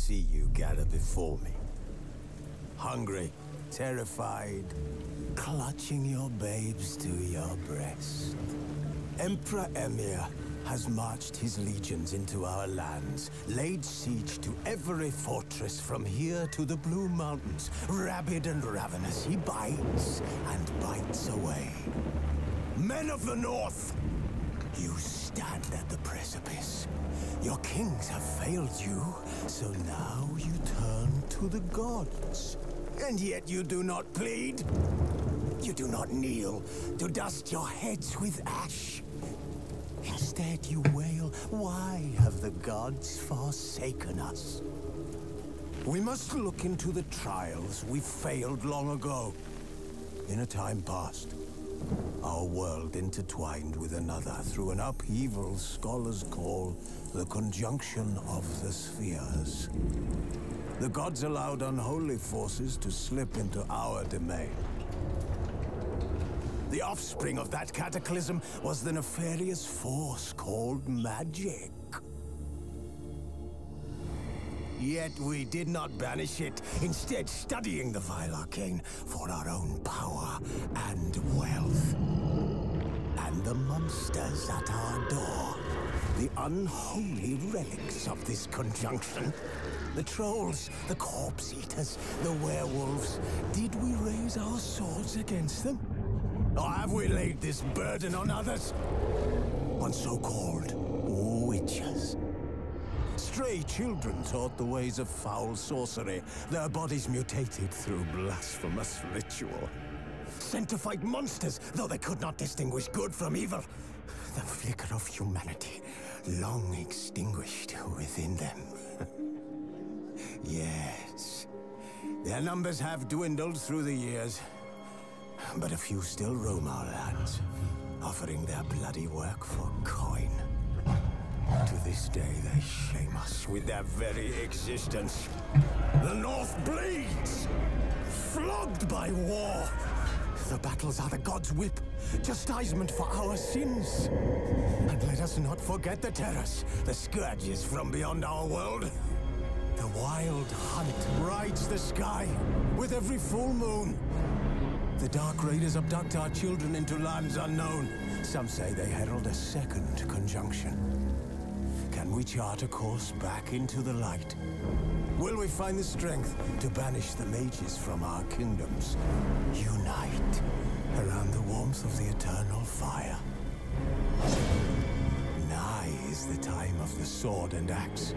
see you gather before me. Hungry, terrified, clutching your babes to your breast. Emperor Emir has marched his legions into our lands, laid siege to every fortress from here to the Blue Mountains. Rabid and ravenous, he bites and bites away. Men of the North, you stand at the precipice. Your kings have failed you, so now you turn to the gods. And yet you do not plead. You do not kneel to dust your heads with ash. Instead you wail, why have the gods forsaken us? We must look into the trials we failed long ago. In a time past, our world intertwined with another through an upheaval scholars call the conjunction of the spheres. The gods allowed unholy forces to slip into our domain. The offspring of that cataclysm was the nefarious force called magic. Yet we did not banish it, instead studying the vile arcane for our own power and wealth. And the monsters at our door, the unholy relics of this conjunction. The trolls, the corpse eaters, the werewolves. Did we raise our swords against them? Or have we laid this burden on others? On so-called witches. Stray children taught the ways of foul sorcery, their bodies mutated through blasphemous ritual. Sent to fight monsters, though they could not distinguish good from evil. The flicker of humanity, long extinguished within them. Yes, their numbers have dwindled through the years. But a few still roam our lands, offering their bloody work for coin. To this day, they shame us with their very existence. The North bleeds, flogged by war. The battles are the gods' whip, chastisement for our sins. And let us not forget the terrors, the scourges from beyond our world. The wild hunt rides the sky with every full moon. The Dark Raiders abduct our children into lands unknown. Some say they herald a second conjunction. Can we chart a course back into the light? Will we find the strength to banish the mages from our kingdoms? Unite around the warmth of the eternal fire. Nigh is the time of the sword and axe.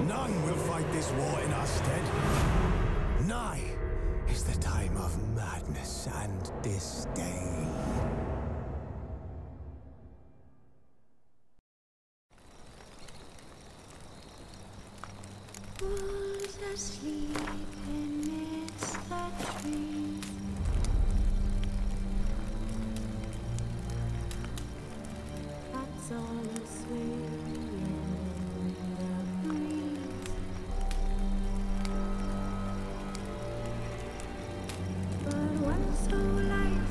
None will fight this war in our stead. Nigh is the time of madness and disdain. Who's asleep amidst the trees? That's all swaying in the breeze. But one so light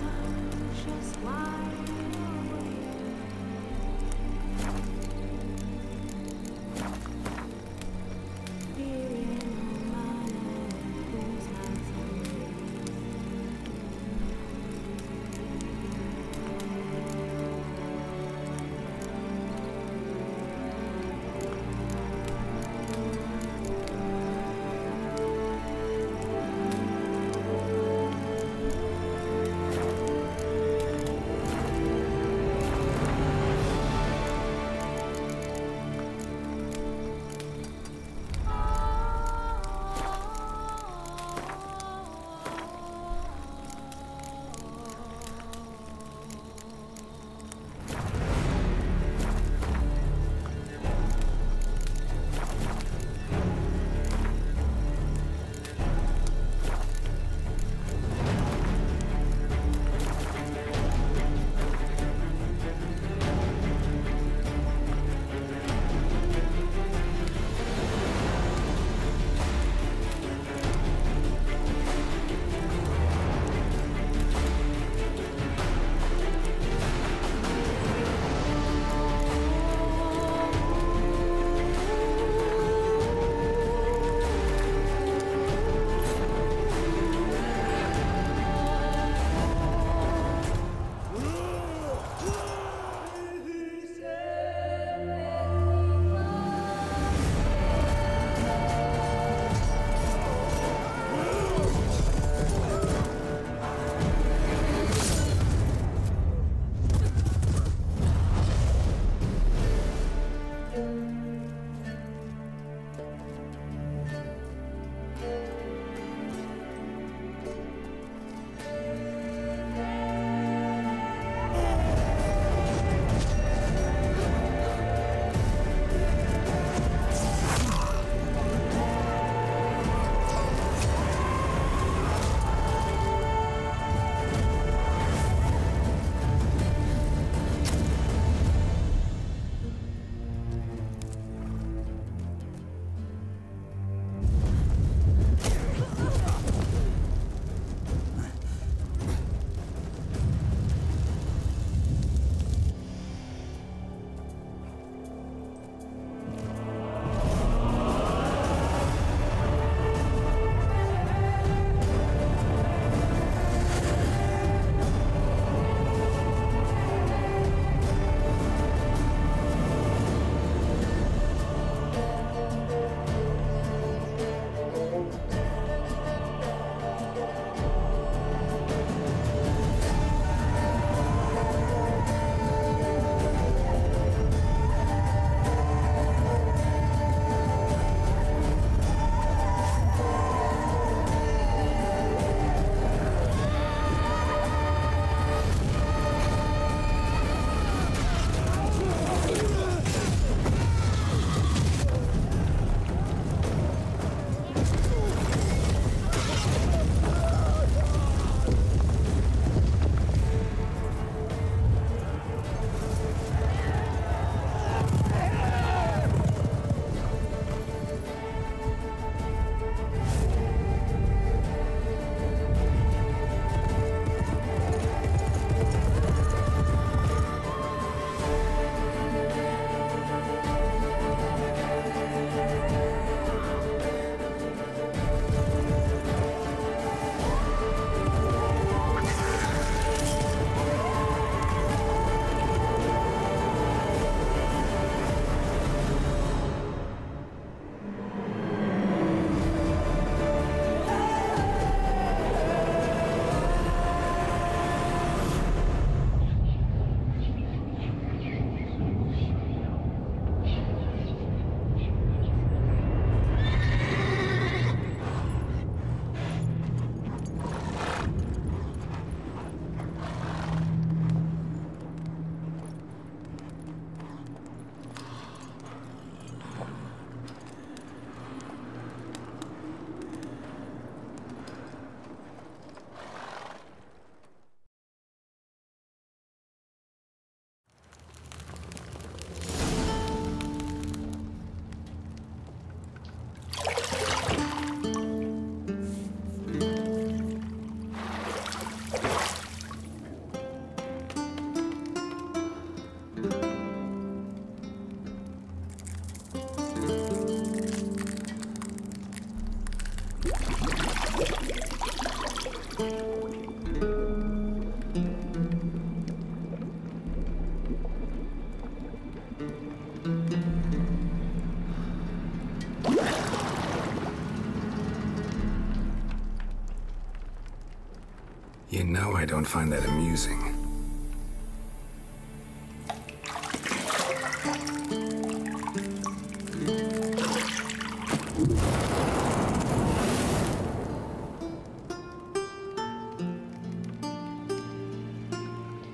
You know I don't find that amusing.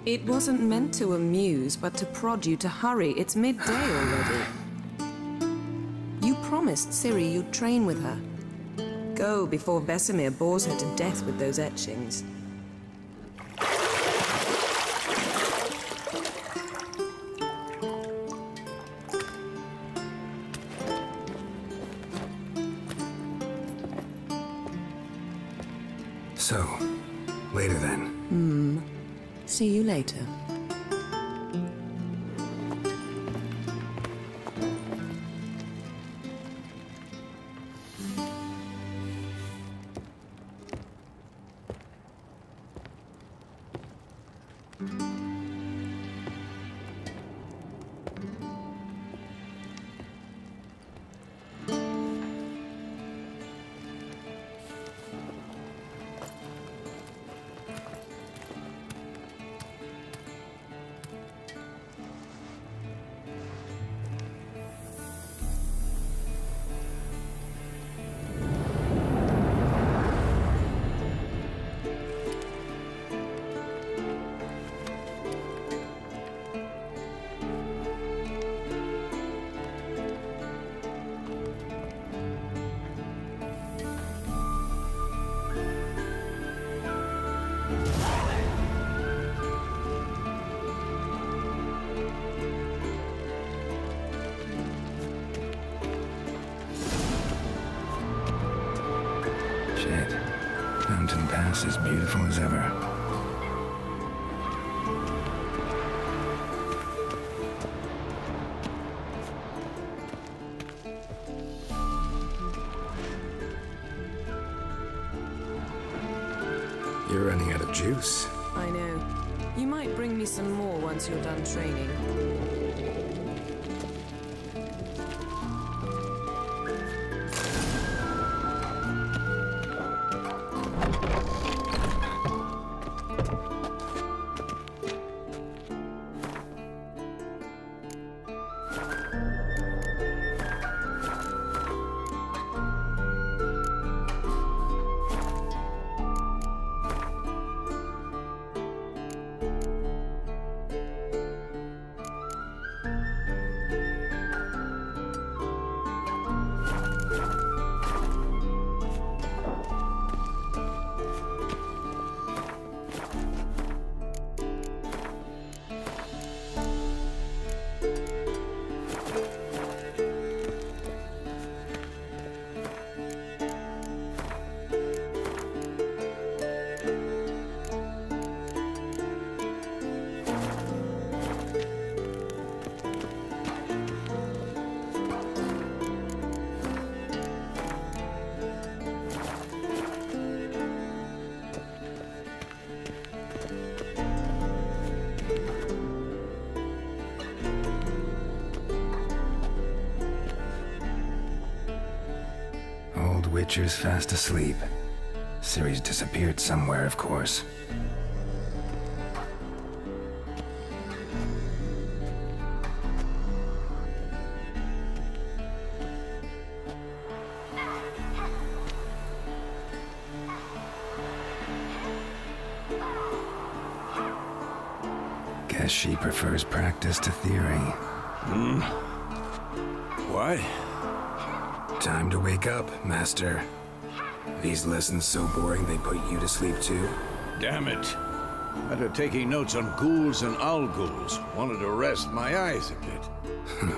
It wasn't meant to amuse, but to prod you to hurry. It's midday already. You promised Ciri you'd train with her. Go before Vesemir bores her to death with those etchings. So, later then. See you later. Shit. Mountain Pass is beautiful as ever. You're running out of juice. I know. You might bring me some more once you're done training. Witcher's fast asleep. Ciri's disappeared somewhere, of course. Guess she prefers practice to theory. What? Time to wake up, Master. These lessons so boring they put you to sleep too? Damn it. After taking notes on ghouls and owl ghouls, wanted to rest my eyes a bit.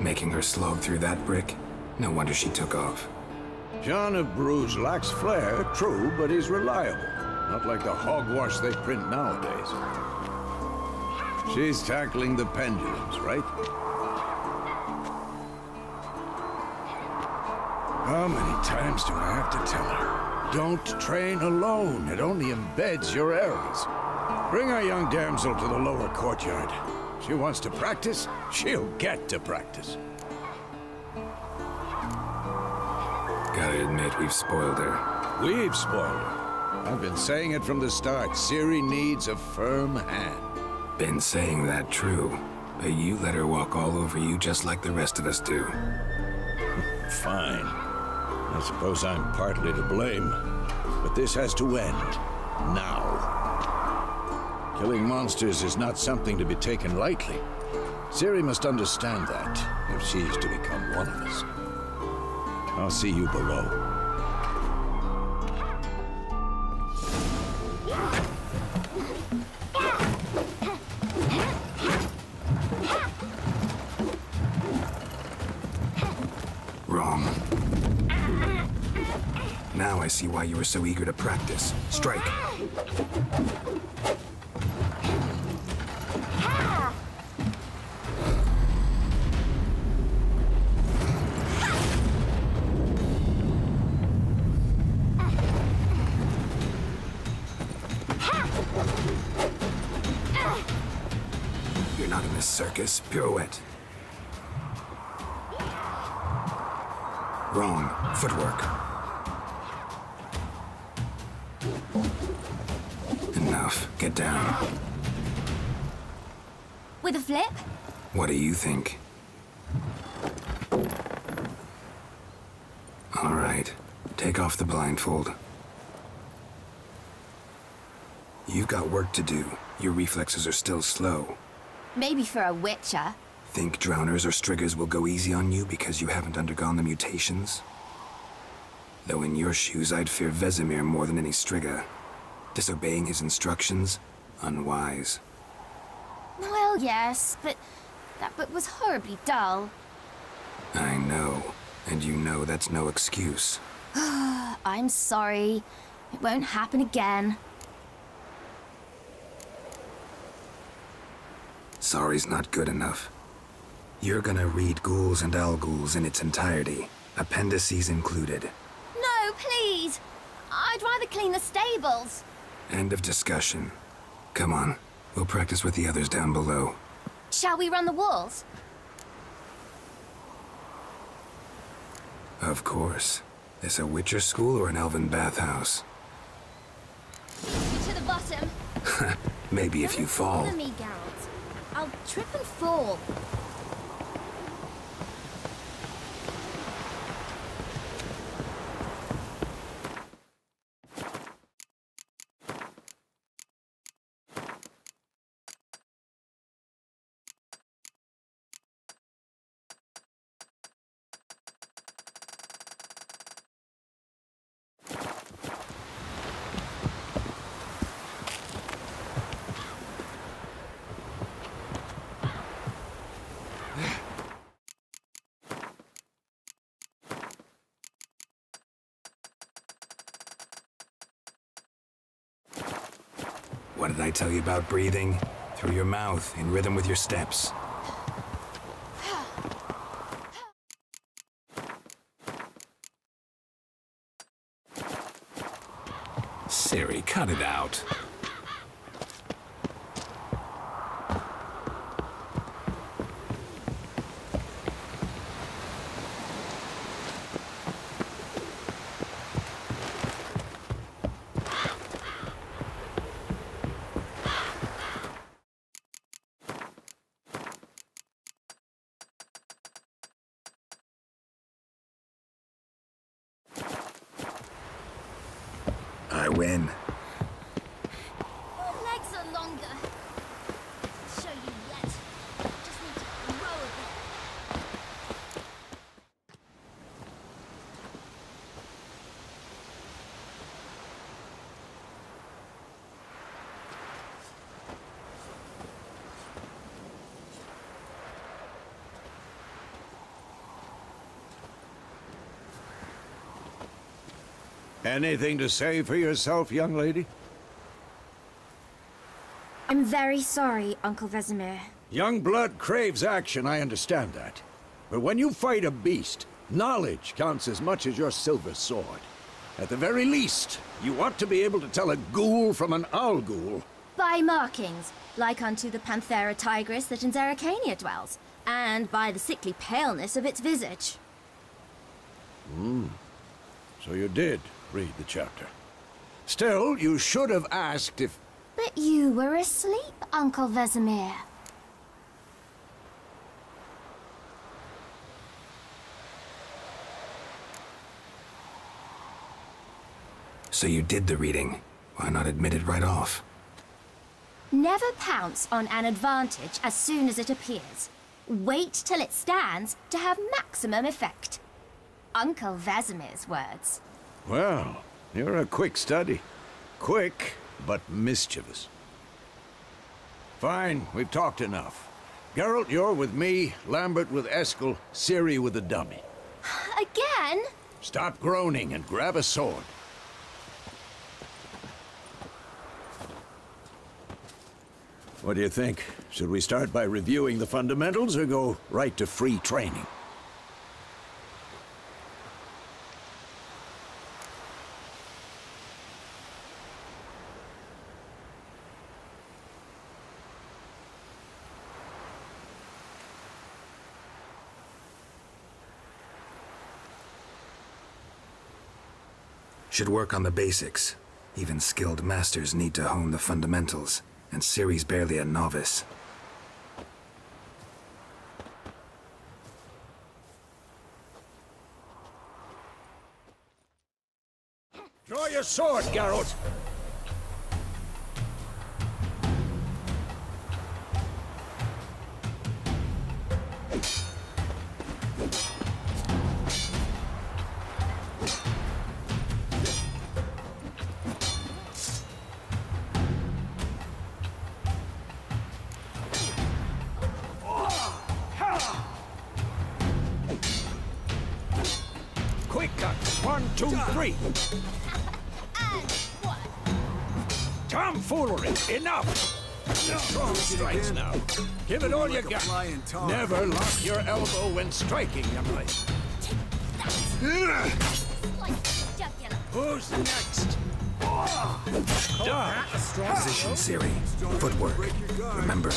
Making her slog through that brick? No wonder she took off. John of Bruges lacks flair, true, but he's reliable. Not like the hogwash they print nowadays. She's tackling the pendulums, right? How many times do I have to tell her? Don't train alone. It only embeds your errors. Bring our young damsel to the lower courtyard. She wants to practice, she'll get to practice. Gotta admit, we've spoiled her. We've spoiled her. I've been saying it from the start. Ciri needs a firm hand. Been saying that true, but you let her walk all over you just like the rest of us do. Fine. I suppose I'm partly to blame, but this has to end. Now. Killing monsters is not something to be taken lightly. Ciri must understand that, if she is to become one of us. I'll see you below. Wrong. Now I see why you were so eager to practice. Strike. You're not in this circus. Pirouette. Wrong. Footwork. Enough. Get down. With a flip? What do you think? All right. Take off the blindfold. You've got work to do. Your reflexes are still slow. Maybe for a witcher. Think drowners or striggers will go easy on you because you haven't undergone the mutations? Though in your shoes, I'd fear Vesemir more than any strigger. Disobeying his instructions? Unwise. Well, yes, but that book was horribly dull. I know. And you know that's no excuse. I'm sorry. It won't happen again. Sorry's not good enough. You're gonna read Ghouls and Al-Ghouls in its entirety, appendices included. No, please! I'd rather clean the stables. End of discussion. Come on, we'll practice with the others down below. Shall we run the walls? Of course. This a Witcher school or an elven bathhouse? To the bottom. Maybe if you fall. Don't bother me, Geralt. I'll trip and fall. What did I tell you about breathing? Through your mouth, in rhythm with your steps. Ciri, cut it out. I win. Your legs are longer. I'll show you yet. Just need to grow a bit. Anything to say for yourself, young lady? I'm very sorry, Uncle Vesemir. Young blood craves action, I understand that. But when you fight a beast, knowledge counts as much as your silver sword. At the very least, you ought to be able to tell a ghoul from an owl ghoul. By markings, like unto the Panthera tigris that in Zerrikania dwells, and by the sickly paleness of its visage. So you did read the chapter. Still, you should have asked if... But you were asleep, Uncle Vesemir. So you did the reading. Why not admit it right off? Never pounce on an advantage as soon as it appears. Wait till it stands to have maximum effect. Uncle Vesemir's words. Well, you're a quick study. Quick, but mischievous. Fine, we've talked enough. Geralt, you're with me, Lambert with Eskel, Ciri with the dummy. Again? Stop groaning and grab a sword. What do you think? Should we start by reviewing the fundamentals or go right to free training? Should work on the basics. Even skilled masters need to hone the fundamentals, and Ciri's barely a novice. Draw your sword, Geralt! Quick cut! 1, 2, 3! And what? Tomfoolery! Enough! Strong strikes now. Give it all you got. Never lock your elbow when striking, young lady. Slice the jugular. Who's next? Dodge. Position, Ciri. Footwork. Remember.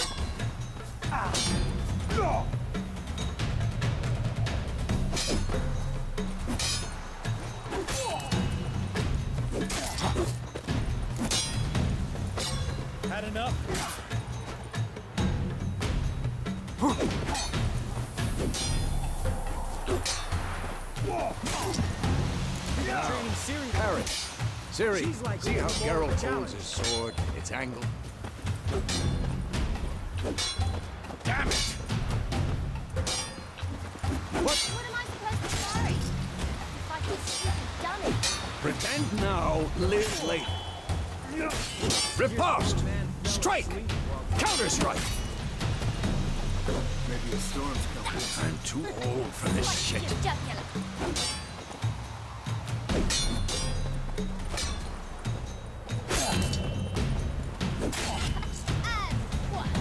Had enough? Training Ciri. Harry. Ciri, She's like see how looking for a Geralt holds challenge. his sword? It's angled. Damn it! What? What am I supposed to carry? If I can stupid dummy. Pretend now, live later. Riposte! Strike! Counter-strike! Maybe a storm's coming. I'm too old for this shit. Your jugular. And what?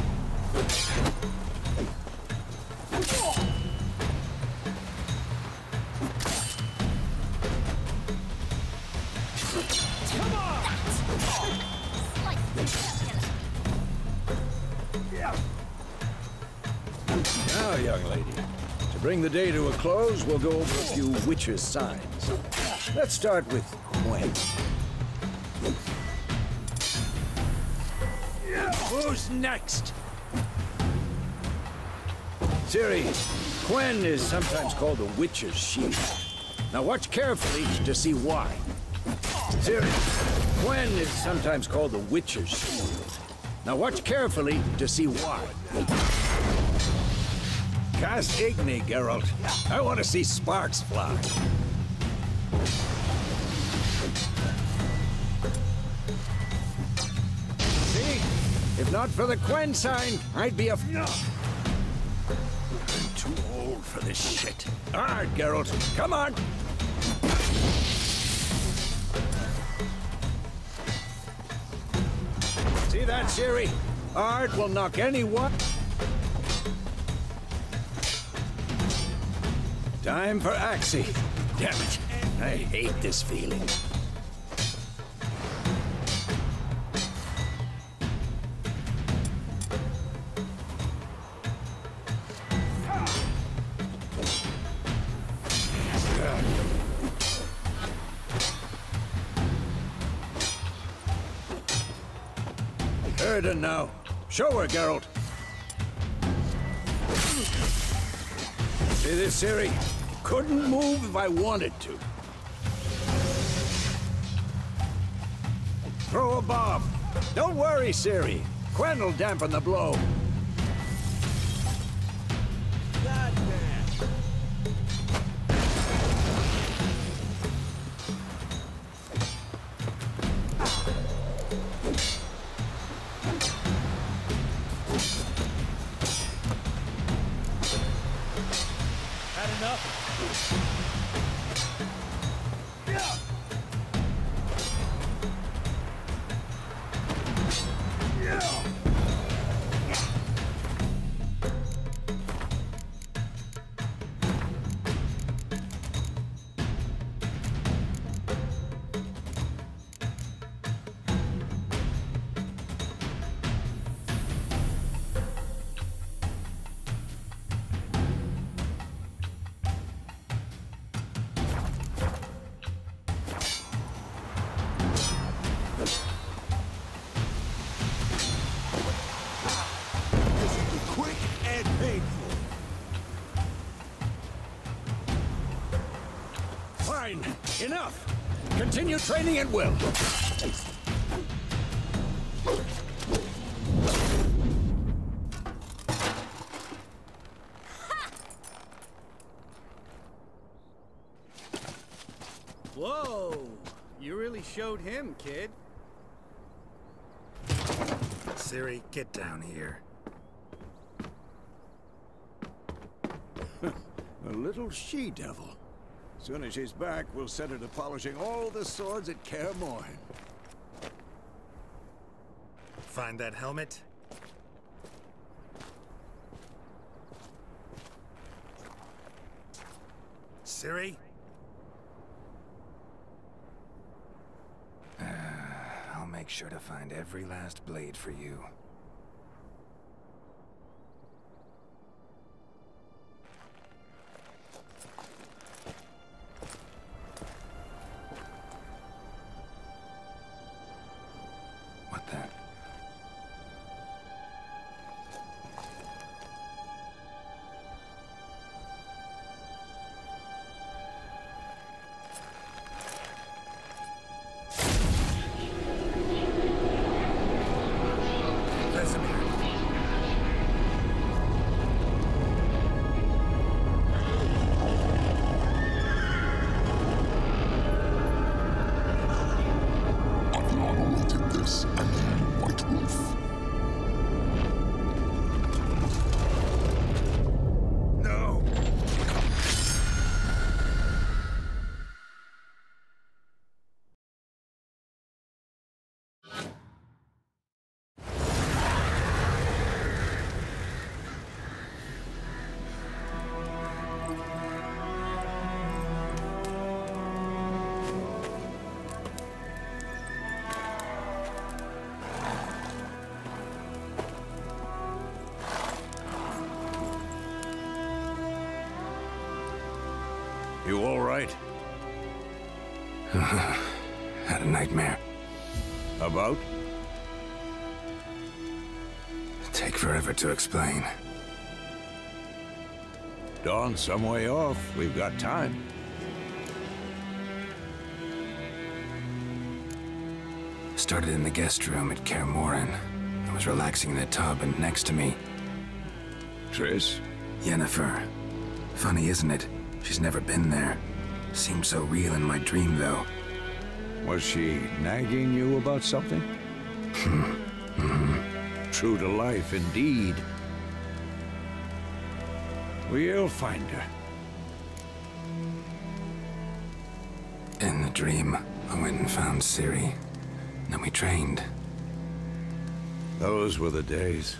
Come on! Slice the jugular. Now, young lady, to bring the day to a close, we'll go over a few witches' signs. Let's start with Gwen. Who's next? Ciri, Gwen is sometimes called the witch's shield. Now watch carefully to see why. Ciri, Gwen is sometimes called the witch's shield. Now watch carefully to see why. Cast Igni, Geralt. I want to see sparks fly. See? If not for the Gwen sign, I'd be a... No. I'm too old for this shit. All right, Geralt. Come on. See that, Ciri? Art will knock anyone... Time for Axie. Damn it. I hate this feeling. Sheridan now. Show her, Geralt. See this, Ciri? Couldn't move if I wanted to. Throw a bomb. Don't worry, Ciri. Quen will dampen the blow. Had enough? Quick and painful. Fine. Enough. Continue training at will. Whoa! You really showed him, kid. Ciri, get down here. A little she-devil. Soon as she's back, we'll set her to polishing all the swords at Kaer Morhen. Find that helmet? Ciri? I'll make sure to find every last blade for you. What the? You all right? Had a nightmare. About? Take forever to explain. Dawn's some way off. We've got time. Started in the guest room at Kaer Morhen. I was relaxing in the tub, and next to me... Triss? Yennefer. Funny, isn't it? She's never been there. Seemed so real in my dream, though. Was she nagging you about something? True to life, indeed. We'll find her. In the dream, I went and found Ciri. Then we trained. Those were the days.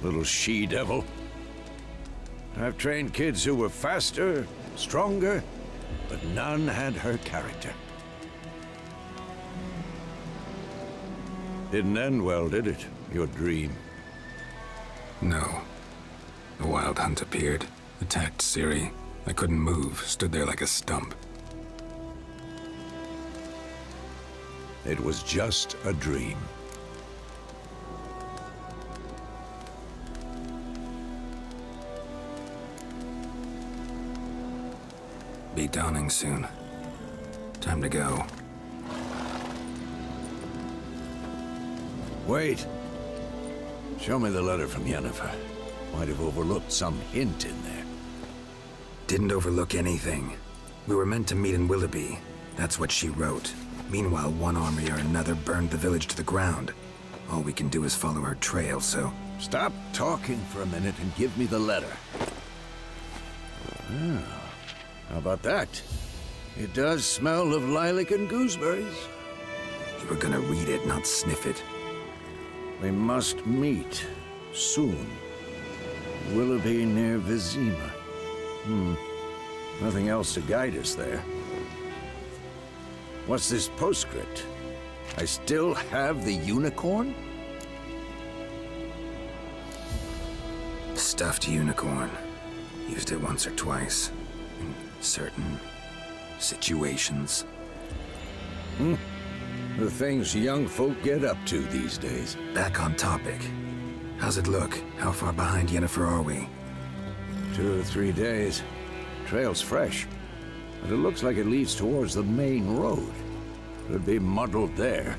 Little she-devil. I've trained kids who were faster, stronger, but none had her character. Didn't end well, did it? Your dream? No. The Wild Hunt appeared, attacked Ciri. I couldn't move, stood there like a stump. It was just a dream. Be dawning soon. Time to go. Wait. Show me the letter from Yennefer. Might have overlooked some hint in there. Didn't overlook anything. We were meant to meet in Willoughby. That's what she wrote. Meanwhile, one army or another burned the village to the ground. All we can do is follow her trail, so... Stop talking for a minute and give me the letter. Ah, how about that? It does smell of lilac and gooseberries. You were gonna read it, not sniff it. We must meet. Soon. Willoughby near Vizima. Nothing else to guide us there. What's this postscript? I still have the unicorn? Stuffed unicorn. Used it once or twice. In certain situations. The things young folk get up to these days. Back on topic. How's it look? How far behind Yennefer are we? 2 or 3 days. Trail's fresh. But it looks like it leads towards the main road. Could be muddled there.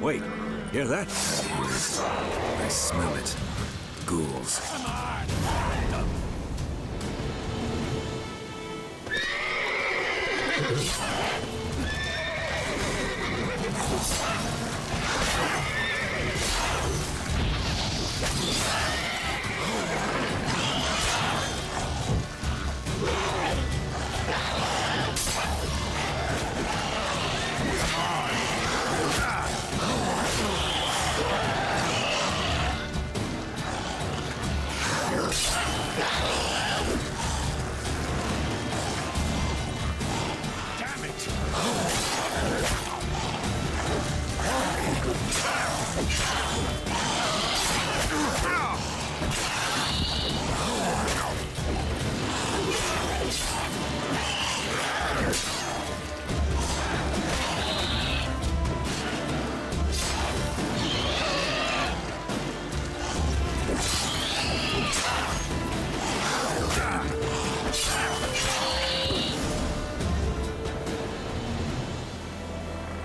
Wait, hear that? I smell it. Ghouls.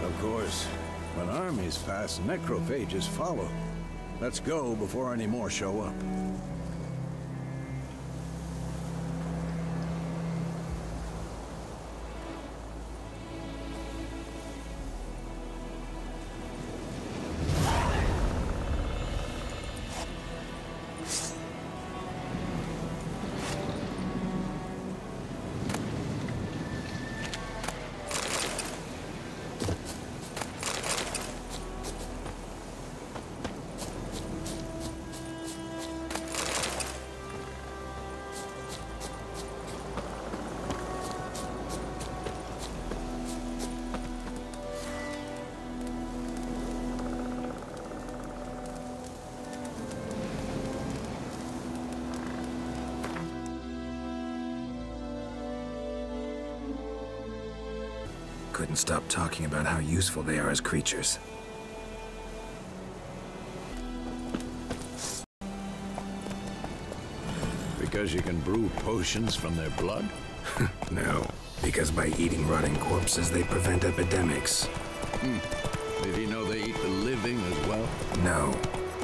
Of course, when armies pass, necrophages follow. Let's go before any more show up. Couldn't stop talking about how useful they are as creatures. Because you can brew potions from their blood? No, because by eating rotting corpses, they prevent epidemics. Did he know they eat the living as well? No,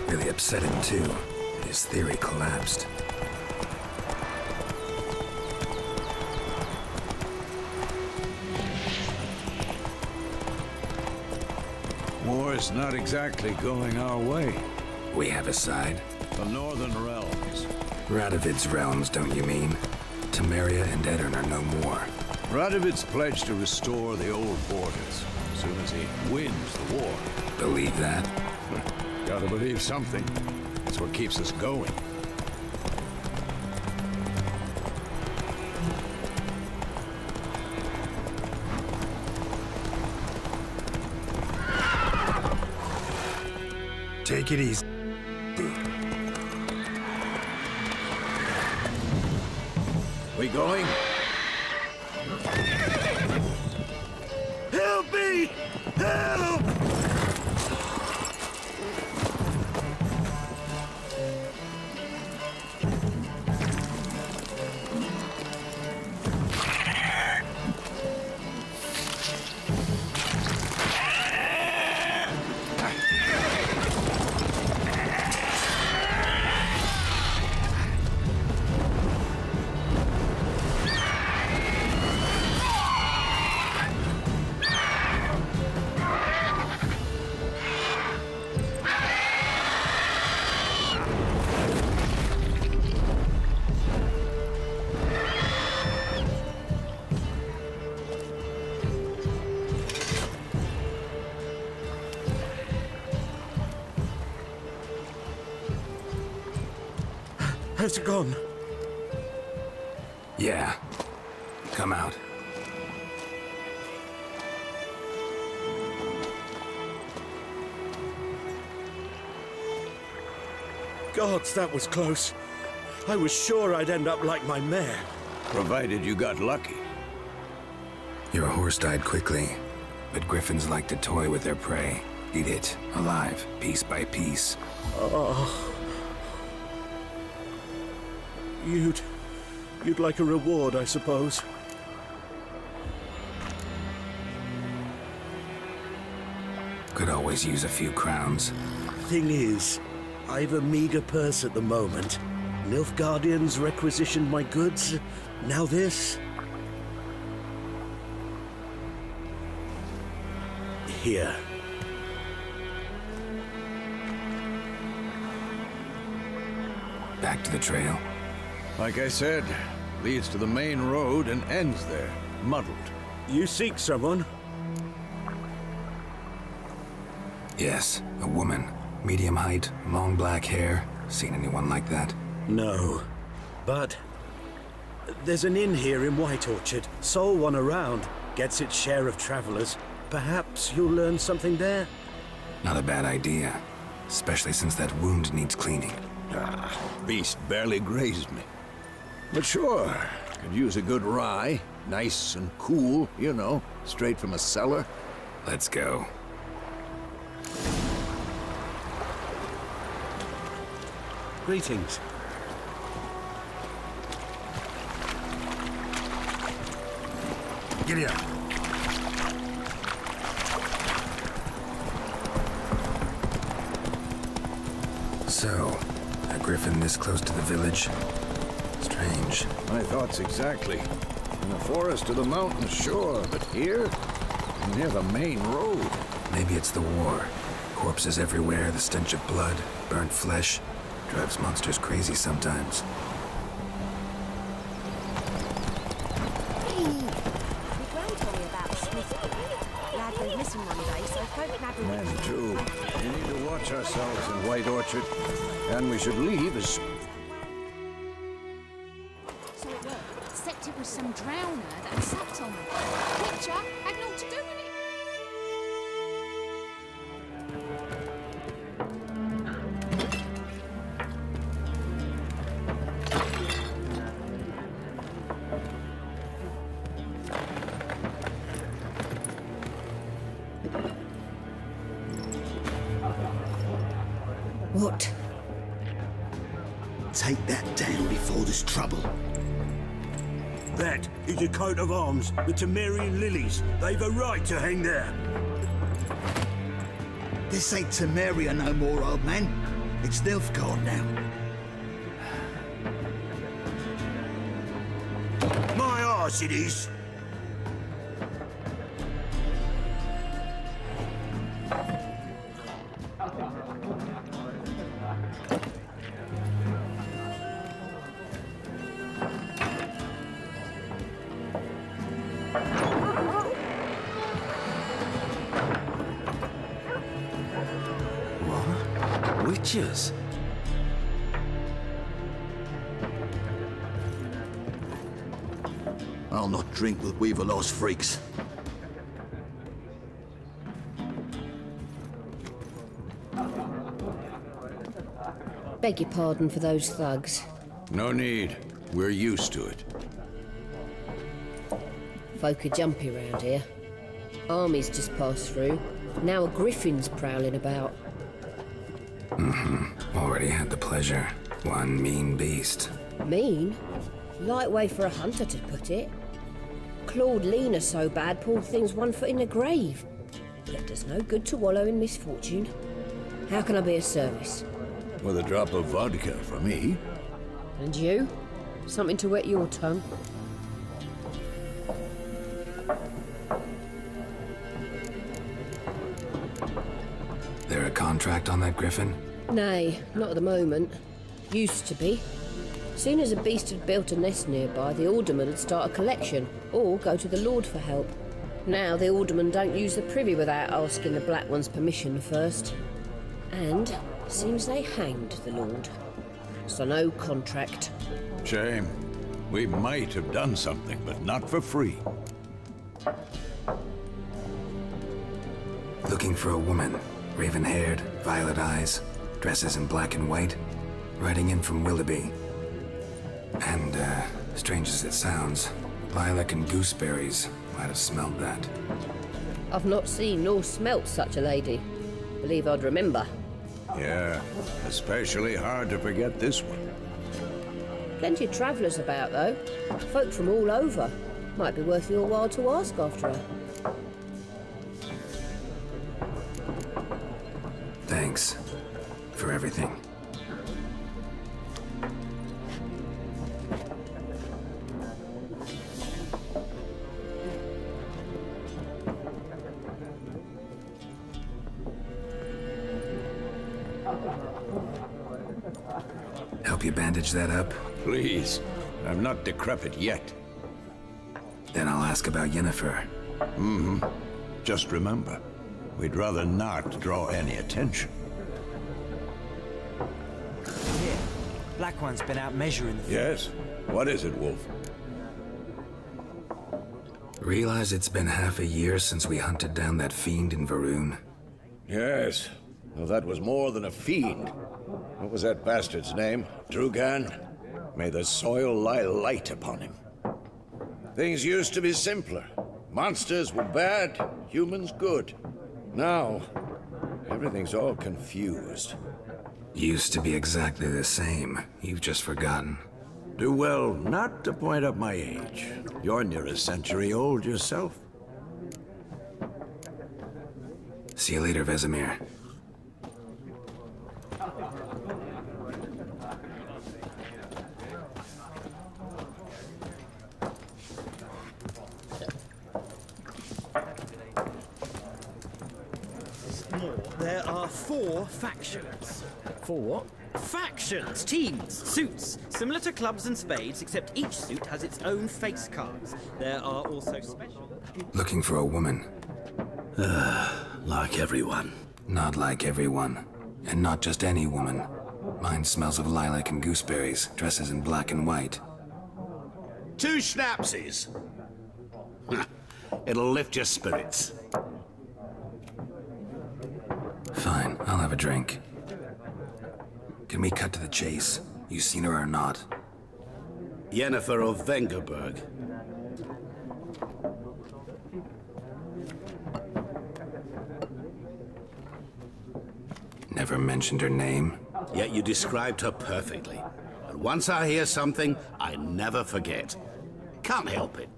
really upset him too. His theory collapsed. War's not exactly going our way. We have a side. The Northern Realms. Radovid's realms, don't you mean? Temeria and Edirn are no more. Radovid's pledged to restore the old borders as soon as he wins the war. Believe that? Gotta believe something. That's what keeps us going. Take it easy. We going? Help me! Help! Has it gone? Yeah. Come out. Gods, that was close. I was sure I'd end up like my mare. Provided you got lucky. Your horse died quickly, but griffins like to toy with their prey. Eat it, alive, piece by piece. Oh. You'd like a reward, I suppose. Could always use a few crowns. Thing is, I've a meager purse at the moment. Nilfgaardians requisitioned my goods. Now this. Here. Back to the trail. Like I said, leads to the main road and ends there, muddled. You seek someone? Yes, a woman. Medium height, long black hair. Seen anyone like that? No. But there's an inn here in White Orchard. Sole one around. Gets its share of travelers. Perhaps you'll learn something there? Not a bad idea. Especially since that wound needs cleaning. Ah, beast barely grazed me. But sure, could use a good rye. Nice and cool, you know, straight from a cellar. Let's go. Greetings. Giddy up. So, a griffin this close to the village? Strange. My thoughts exactly. In the forest or the mountains, sure, but here? Near the main road. Maybe it's the war. Corpses everywhere, the stench of blood, burnt flesh. Drives monsters crazy sometimes. Men too. We need to watch ourselves in White Orchard. And we should leave as... So it worked, except it was some drowner that had sucked on them. Picture had naught to do with it. What? Take that down before there's trouble. That is a coat of arms, the Temerian lilies. They've a right to hang there. This ain't Temeria no more, old man. It's Nilfgaard now. My arse it is. Witches? I'll not drink with Weaverlaw's freaks. Beg your pardon for those thugs. No need. We're used to it. Folk are jumpy round here. Armies just passed through. Now a griffin's prowling about. Already had the pleasure. One mean beast. Mean? Light way for a hunter to put it. Clawed Lena so bad, poor thing's 1 foot in the grave. It does no good to wallow in misfortune. How can I be of service? With a drop of vodka for me. And you? Something to wet your tongue? There a contract on that griffin? Nay, not at the moment. Used to be. Soon as a beast had built a nest nearby, the alderman would start a collection, or go to the Lord for help. Now the alderman don't use the privy without asking the Black One's permission first. And seems they hanged the Lord. so no contract. Shame. We might have done something, but not for free. Looking for a woman. Raven-haired, violet eyes, dresses in black and white. Riding in from Willoughby. And, strange as it sounds, lilac and gooseberries might have smelled that. I've not seen nor smelt such a lady. Believe I'd remember. Yeah, especially hard to forget this one. Plenty of travellers about, though. Folk from all over. Might be worth your while to ask after her. Thanks for everything. Help you bandage that up? Please. I'm not decrepit yet. Then I'll ask about Yennefer. Mm-hmm. Just remember, we'd rather not draw any attention. Here, Black One's been out measuring the... Yes? What is it, Wolf? Realize it's been half a year since we hunted down that fiend in Varun? Yes. Well, that was more than a fiend. What was that bastard's name? Drugan? May the soil lie light upon him. Things used to be simpler. Monsters were bad, humans good. Now, everything's all confused. Used to be exactly the same. You've just forgotten. Do well not to point up my age. You're near a century old yourself. See you later, Vesemir. There are 4 factions. 4 what? Factions, teams, suits, similar to clubs and spades, except each suit has its own face cards. There are also special... Looking for a woman. Like everyone. Not like everyone. And not just any woman. Mine smells of lilac and gooseberries, dresses in black and white. 2 schnapsies. It'll lift your spirits. Fine, I'll have a drink. Can we cut to the chase? You seen her or not? Yennefer of Vengerberg. Never mentioned her name? Yet you described her perfectly. And once I hear something, I never forget. Can't help it.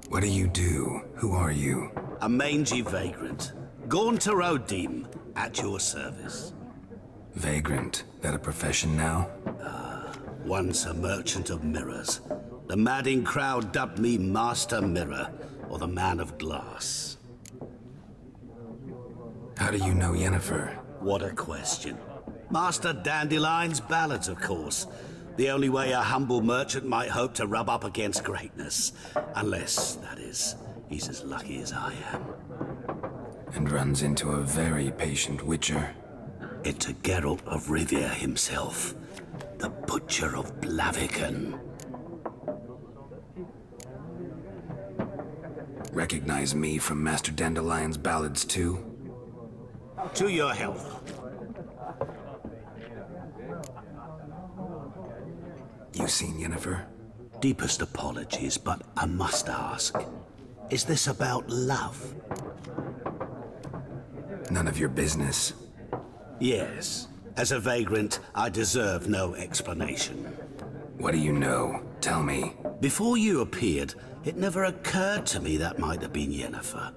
What do you do? Who are you? A mangy vagrant. Gaunter Odim, at your service. Vagrant? That a profession now? Once a merchant of mirrors. The madding crowd dubbed me Master Mirror, or the Man of Glass. How do you know Yennefer? What a question. Master Dandelion's ballads, of course. The only way a humble merchant might hope to rub up against greatness. Unless, that is, he's as lucky as I am. And runs into a very patient witcher. Into Geralt of Rivia himself. The Butcher of Blaviken. Recognize me from Master Dandelion's ballads too? To your health. You seen Yennefer? Deepest apologies, but I must ask. Is this about love? None of your business. Yes. As a vagrant, I deserve no explanation. What do you know? Tell me. Before you appeared, it never occurred to me that might have been Yennefer.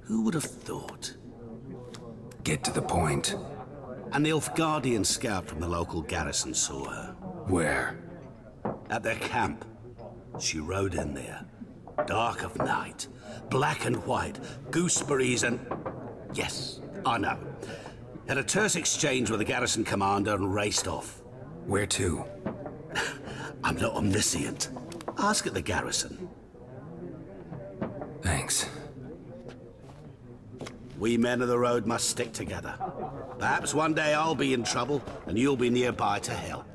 Who would have thought? Get to the point. An Nilfgaardian scout from the local garrison saw her. Where? At their camp. She rode in there. Dark of night. Black and white. Gooseberries and... Yes, I know. Had a terse exchange with the garrison commander and raced off. Where to? I'm not omniscient. Ask at the garrison. Thanks. We men of the road must stick together. Perhaps one day I'll be in trouble, and you'll be nearby to help.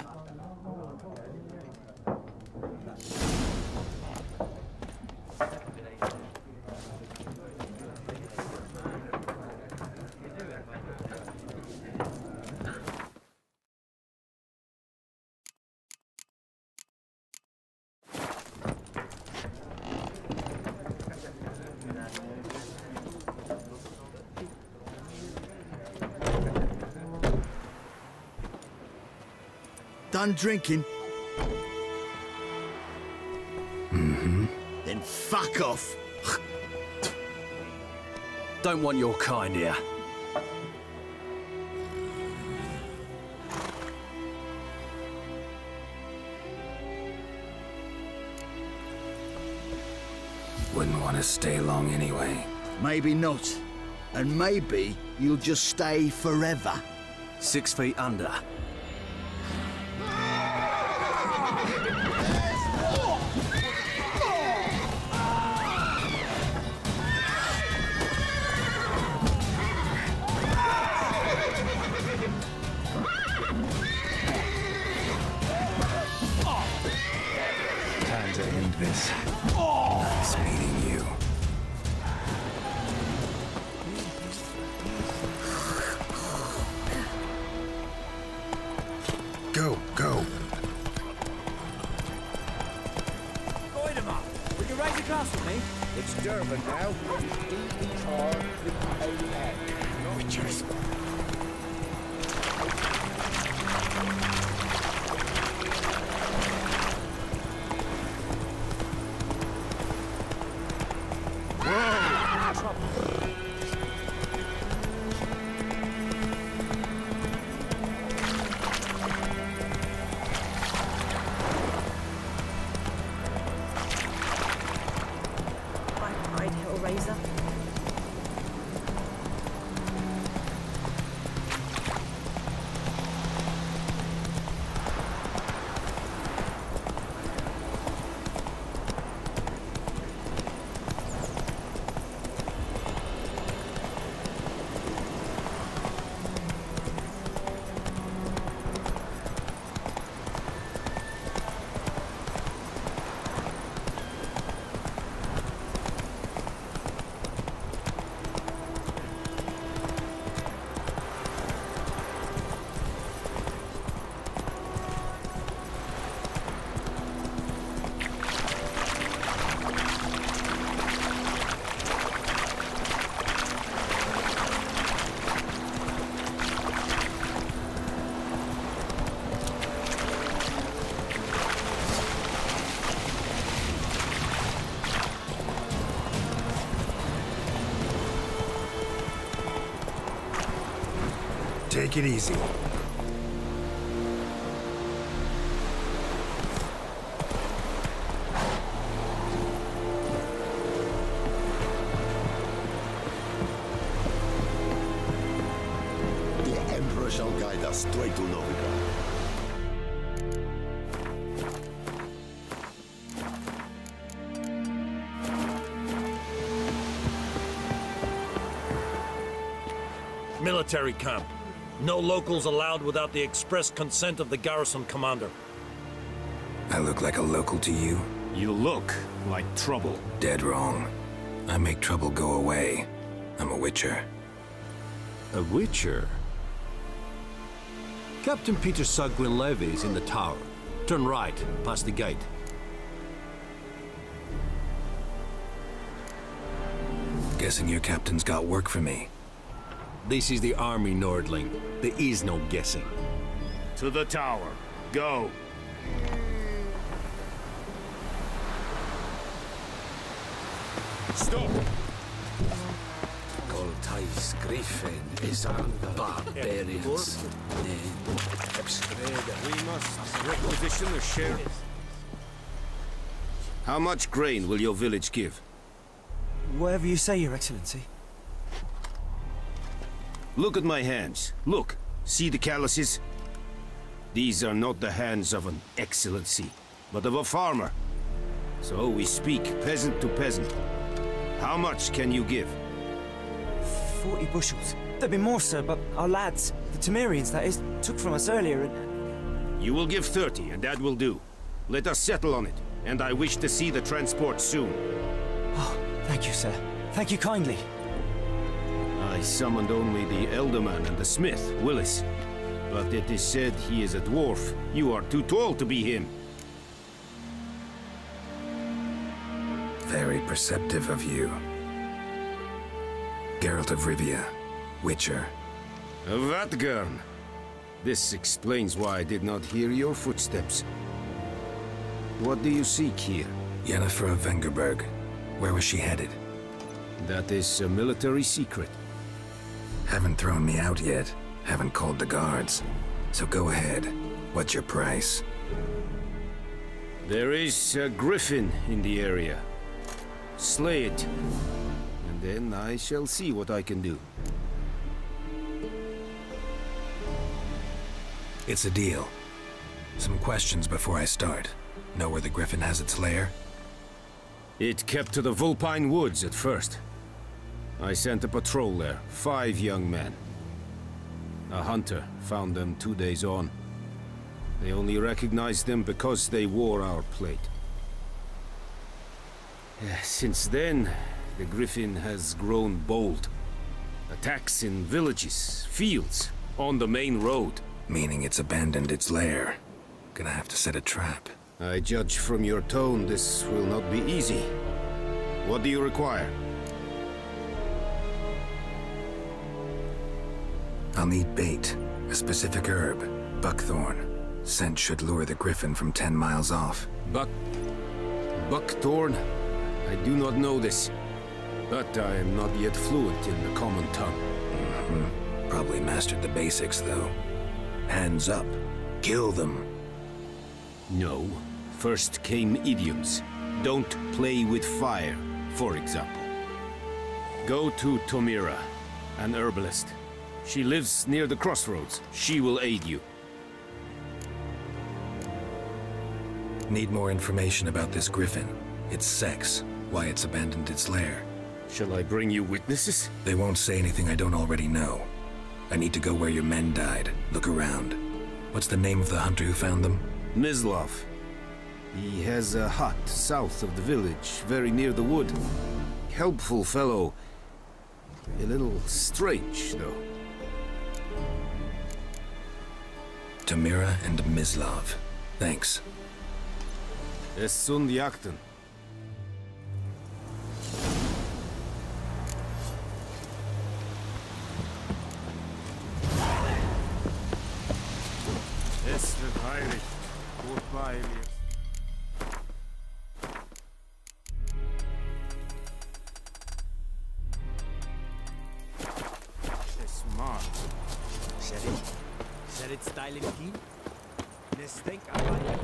Done drinking? Mm-hmm. Then fuck off. Don't want your kind here. Wouldn't want to stay long anyway. Maybe not. And maybe you'll just stay forever. 6 feet under. Time to end this. Nice meeting you. Go, go. Light 'em up. Will you raise a glass with me? It's Durban now. D-E-R-V-A-N. Witchers. Hellraiser. Take it easy. The Emperor shall guide us straight to Novigrad. Military camp. No locals allowed without the express consent of the garrison commander. I look like a local to you? You look like trouble. Dead wrong. I make trouble go away. I'm a witcher. A witcher? Captain Peter Sugwin Levy is in the tower. Turn right, past the gate. Guessing your captain's got work for me. This is the army, Nordling. There is no guessing. To the tower. Go. Stop! Goltais Griffin is on barbarians. We must requisition the sheriff. How much grain will your village give? Whatever you say, Your Excellency. Look at my hands. Look. See the calluses? These are not the hands of an excellency, but of a farmer. So we speak peasant to peasant. How much can you give? 40 bushels. there'd be more, sir, but our lads, the Temerians, that is, took from us earlier and... You will give 30, and that will do. Let us settle on it, and I wish to see the transport soon. Oh, thank you, sir. Thank you kindly. I summoned only the Elderman and the smith, Willis. But it is said he is a dwarf. You are too tall to be him. Very perceptive of you. Geralt of Rivia, Witcher. Vatgern. This explains why I did not hear your footsteps. What do you seek here? Yennefer of Vengerberg. Where was she headed? That is a military secret. Haven't thrown me out yet. Haven't called the guards. So go ahead. What's your price? There is a griffin in the area. Slay it. And then I shall see what I can do. It's a deal. Some questions before I start. Know where the griffin has its lair? It kept to the Vulpine Woods at first. I sent a patrol there, 5 young men. A hunter found them 2 days on. They only recognized them because they wore our plate. Since then, the griffin has grown bold. Attacks in villages, fields, on the main road. Meaning it's abandoned its lair. Gonna have to set a trap. I judge from your tone this will not be easy. What do you require? I'll need bait, a specific herb, buckthorn. Scent should lure the griffin from 10 miles off. Buckthorn? I do not know this, but I am not yet fluent in the common tongue. Probably mastered the basics, though. Hands up. Kill them. No. First came idioms. Don't play with fire, for example. Go to Tomira, an herbalist. She lives near the crossroads. She will aid you. Need more information about this griffin. Its sex, why it's abandoned its lair. Shall I bring you witnesses? They won't say anything I don't already know. I need to go where your men died. Look around. What's the name of the hunter who found them? Mislav. He has a hut south of the village, very near the wood. Helpful fellow. A little strange, though. Tomira and Mislav. Thanks. Es sunt jakten. Es wird heilig. Gut bei mir. Smart. Set it style in key. Let's think about it.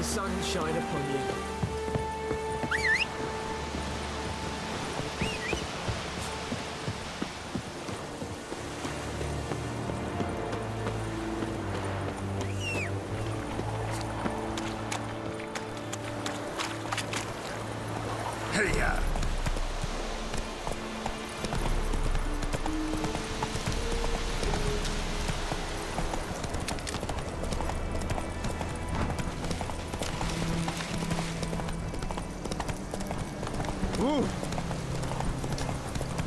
Sunshine upon you. Hey-ya!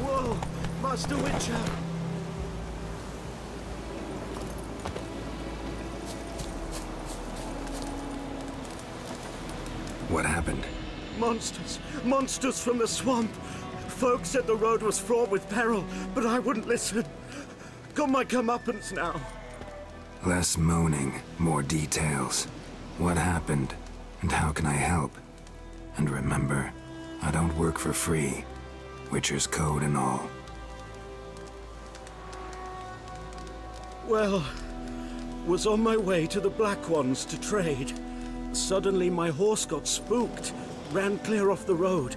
Whoa! Master Witcher! What happened? Monsters! Monsters from the swamp! Folk said the road was fraught with peril, but I wouldn't listen. Got my comeuppance now. Less moaning, more details. What happened, and how can I help? And remember, I don't work for free. Witcher's code and all. Well, was on my way to the Black Ones to trade. Suddenly my horse got spooked, ran clear off the road.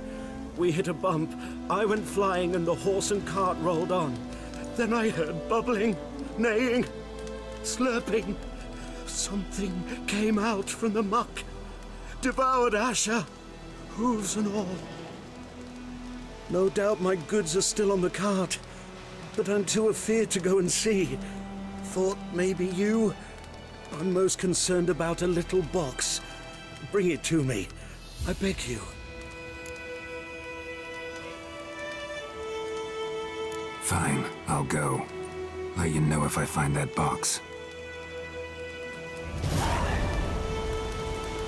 We hit a bump, I went flying and the horse and cart rolled on. Then I heard bubbling, neighing, slurping. Something came out from the muck, devoured Asher, hooves and all. No doubt my goods are still on the cart, but I'm too afeard to go and see. Thought maybe you. I'm most concerned about a little box. Bring it to me, I beg you. Fine, I'll go. Let you know if I find that box.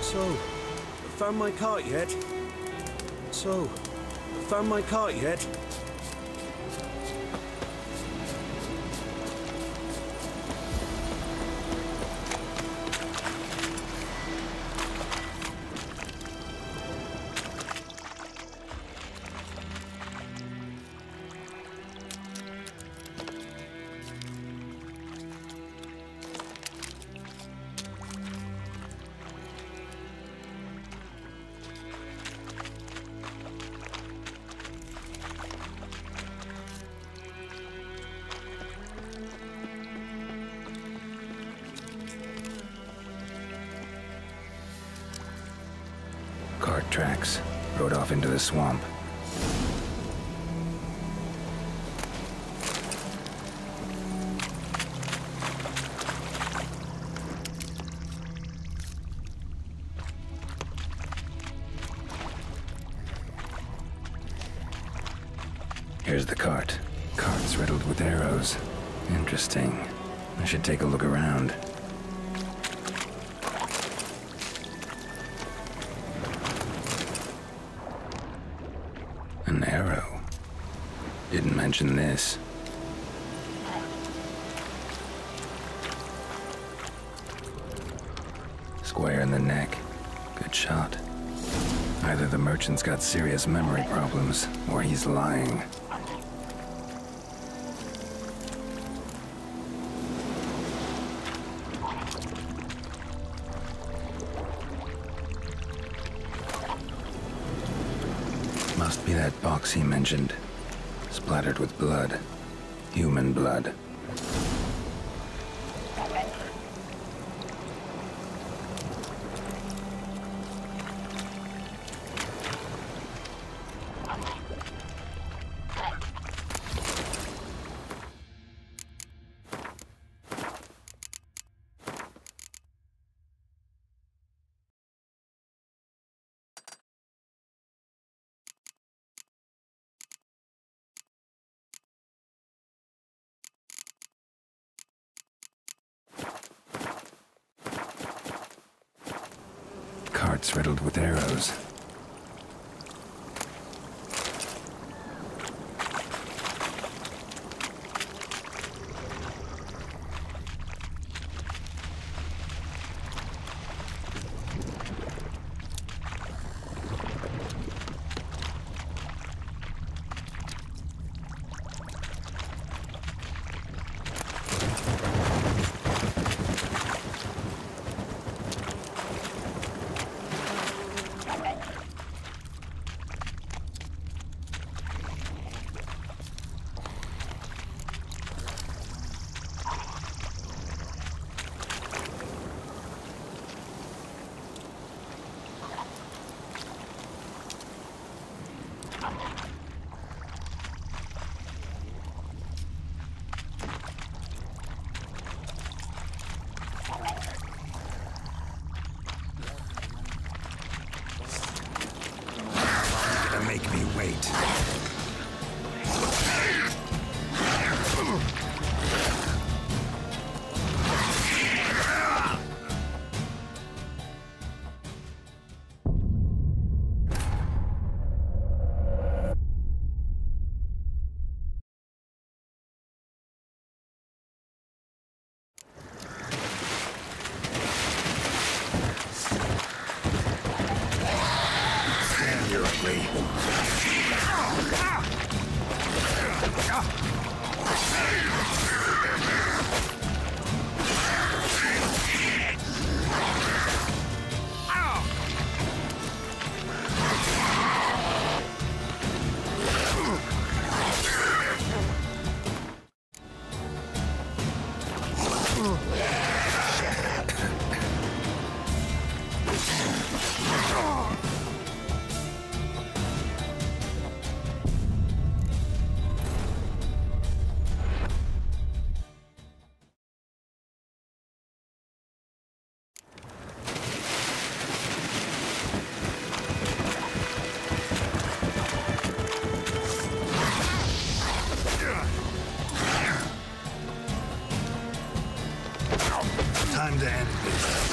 So, found my cart yet? Cart tracks. Rode off into the swamp. Here's the cart. Cart's riddled with arrows. Interesting. I should take a look around. An arrow. Didn't mention this. Square in the neck. Good shot. Either the merchant's got serious memory problems, or he's lying. Must be that box he mentioned. Splattered with blood. Human blood. Carts riddled with arrows. Make me wait. Stand here, ugly. Time to end this.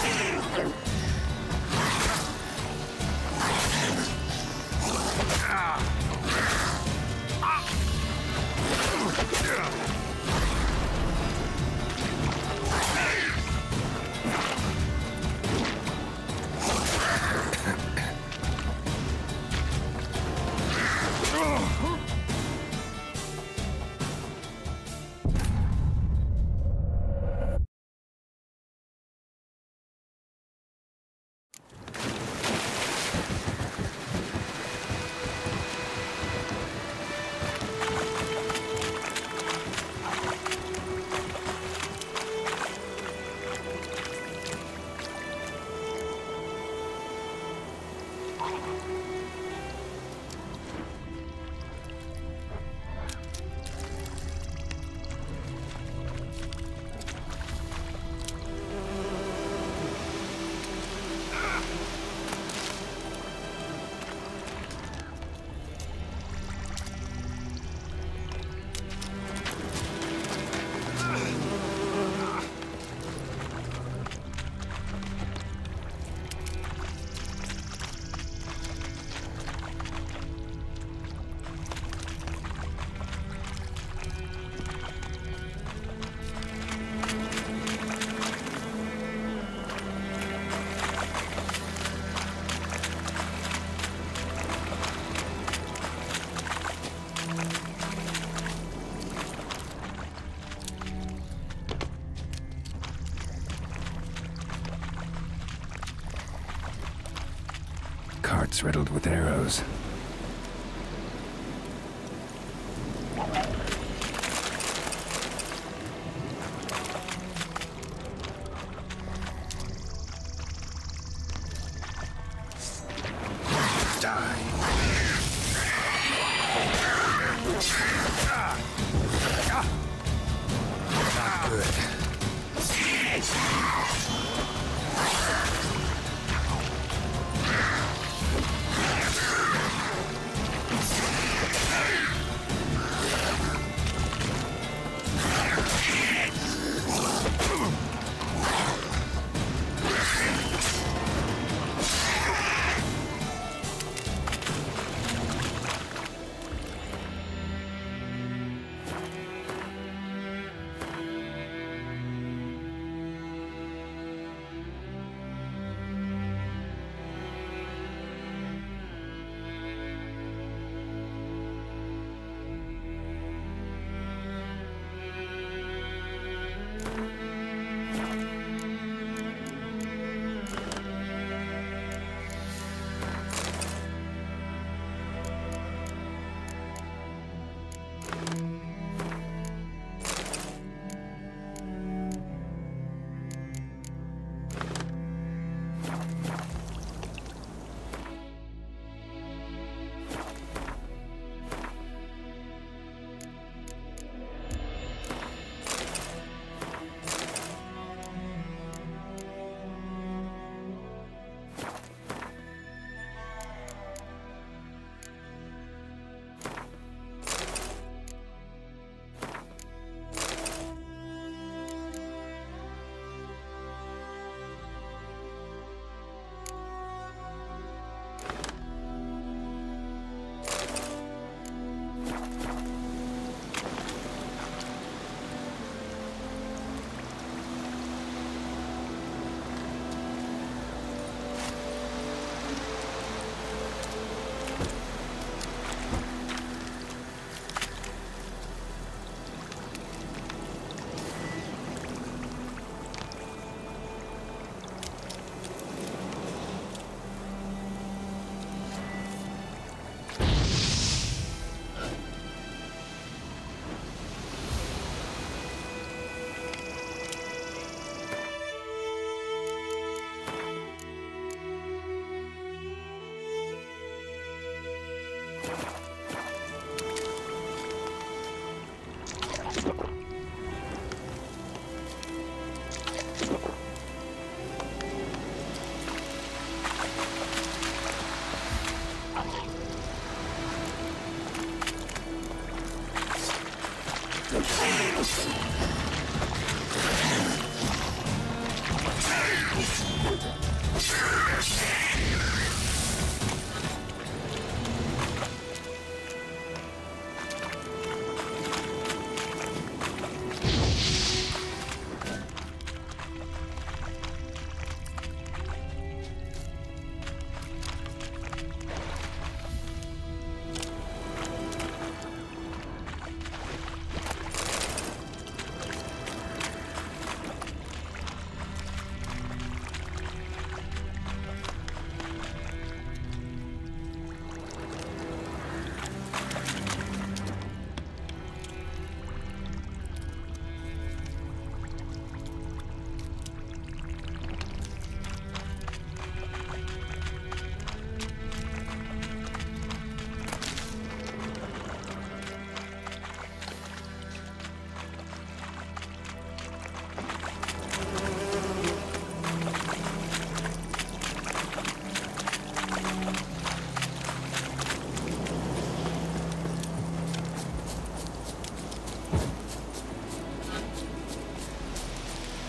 Carts riddled with arrows. Not good.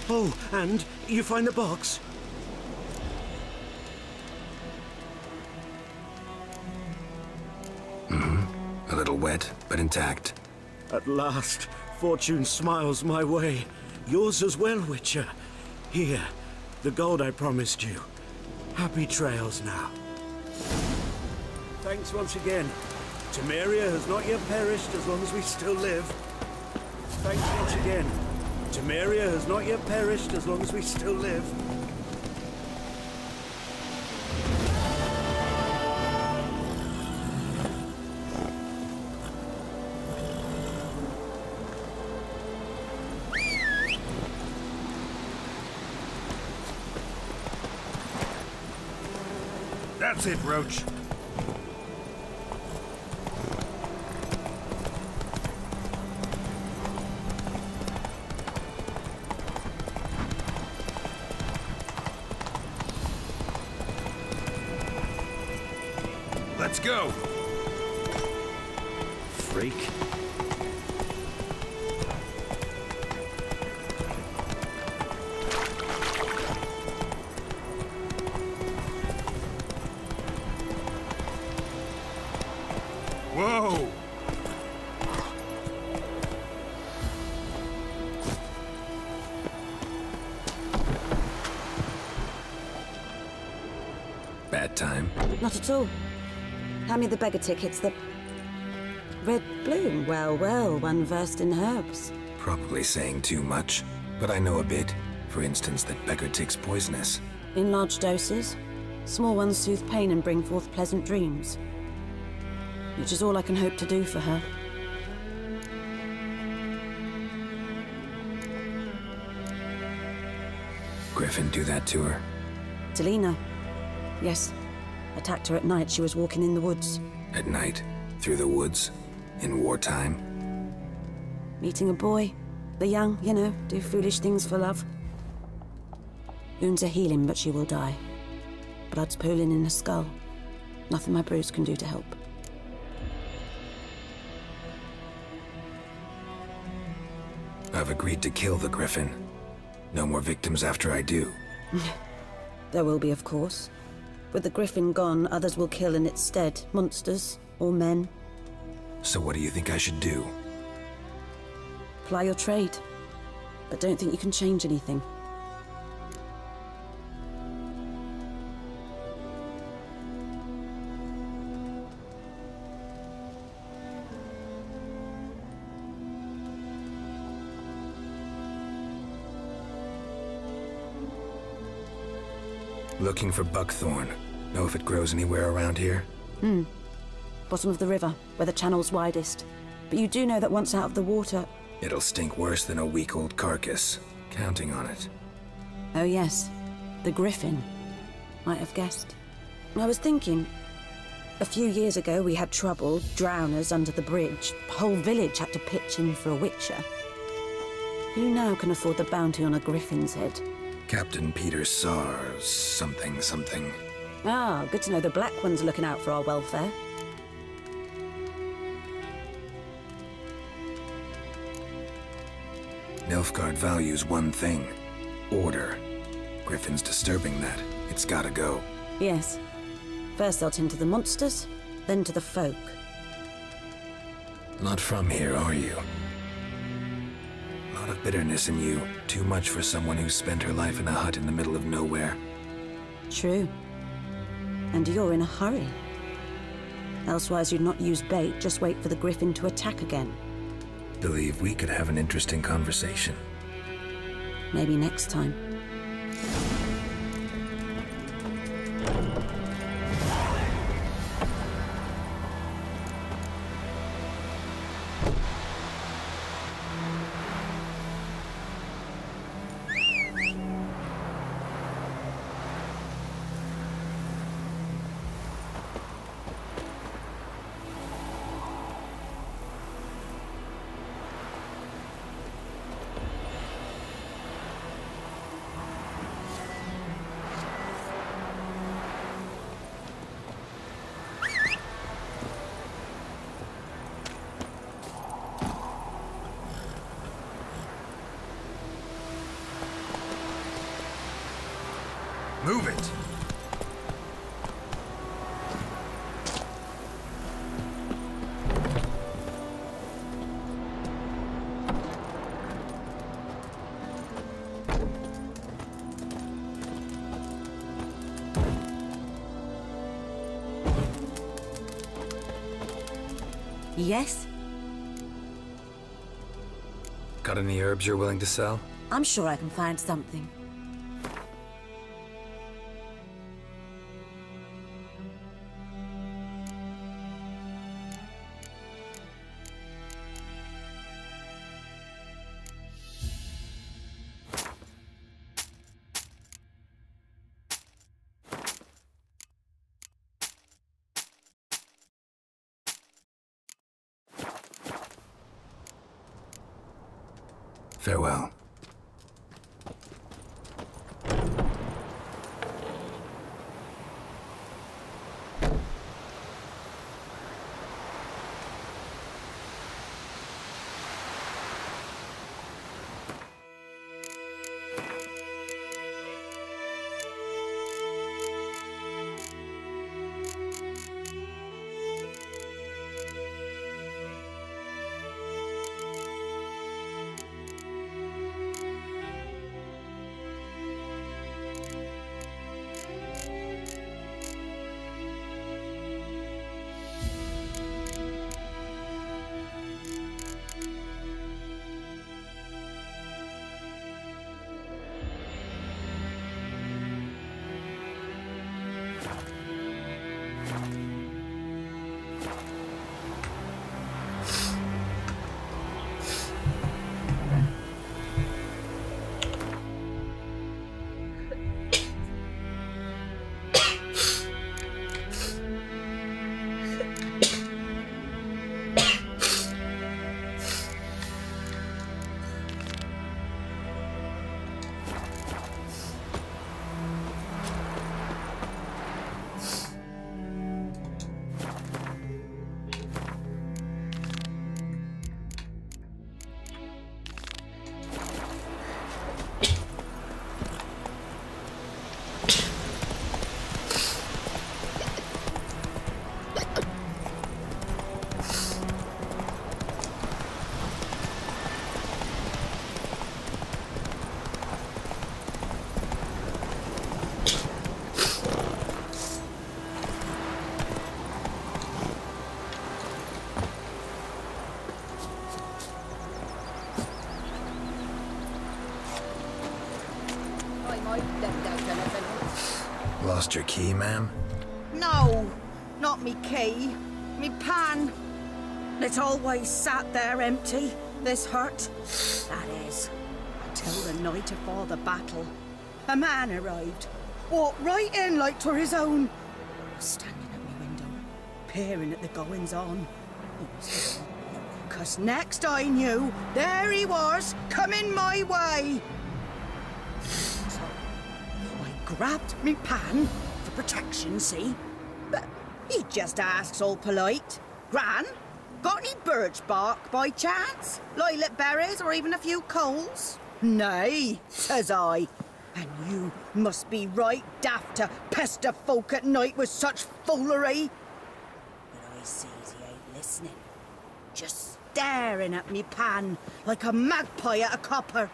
Oh, and you find the box? A little wet, but intact. At last, fortune smiles my way. Yours as well, Witcher. Here, the gold I promised you. Happy trails now. Thanks once again. Temeria has not yet perished as long as we still live. Thanks once again. Temeria has not yet perished as long as we still live. That's it, Roach. Let's go. Freak. Whoa! Bad time. Not at all. Hand me the beggar tickets, the... Red bloom. Well, well, one versed in herbs. Probably saying too much, but I know a bit. For instance, that beggar tick's poisonous. In large doses. Small ones soothe pain and bring forth pleasant dreams. Which is all I can hope to do for her. Griffin do that to her? Delina. Yes. Attacked her at night. She was walking in the woods. At night? Through the woods? In wartime? Meeting a boy. The young, you know, do foolish things for love. Wounds are healing, but she will die. Blood's pooling in her skull. Nothing my bruise can do to help. I've agreed to kill the Griffin. No more victims after I do. There will be, of course. With the Griffin gone, others will kill in its stead. Monsters, or men. So what do you think I should do? Ply your trade. But don't think you can change anything. Looking for buckthorn. Know if it grows anywhere around here? Bottom of the river, where the channel's widest. But you do know that once out of the water... It'll stink worse than a week-old carcass. Counting on it. Oh yes, the Griffin. Might have guessed. I was thinking... A few years ago we had trouble, drowners under the bridge. The whole village had to pitch in for a witcher. Who now can afford the bounty on a Griffin's head? Captain Peter Sars, something. Ah, good to know the Black One's looking out for our welfare. Nilfgaard values one thing. Order. Griffin's disturbing that. It's gotta go. Yes. First they'll tend to the monsters, then to the folk. Not from here, are you? A lot of bitterness in you. Too much for someone who spent her life in a hut in the middle of nowhere. True. And you're in a hurry. Elsewise you'd not use bait, just wait for the griffin to attack again. Believe we could have an interesting conversation. Maybe next time. Move it! Yes? Got any herbs you're willing to sell? I'm sure I can find something. Farewell. Lost your key, ma'am? No, not me key. Me pan. It's always sat there empty, this hut. That is, until the night afore the battle. A man arrived, walked right in like 'twere his own. Standing at me window, peering at the goings-on. 'Cause next I knew, there he was, coming my way. So, I grabbed me pan, for protection, see? But he just asks all polite, Gran, got any birch bark by chance? Lilac berries or even a few coals? Nay, says I. And you must be right daft to pester folk at night with such foolery. But I sees he ain't listening. Just staring at me pan like a magpie at a copper.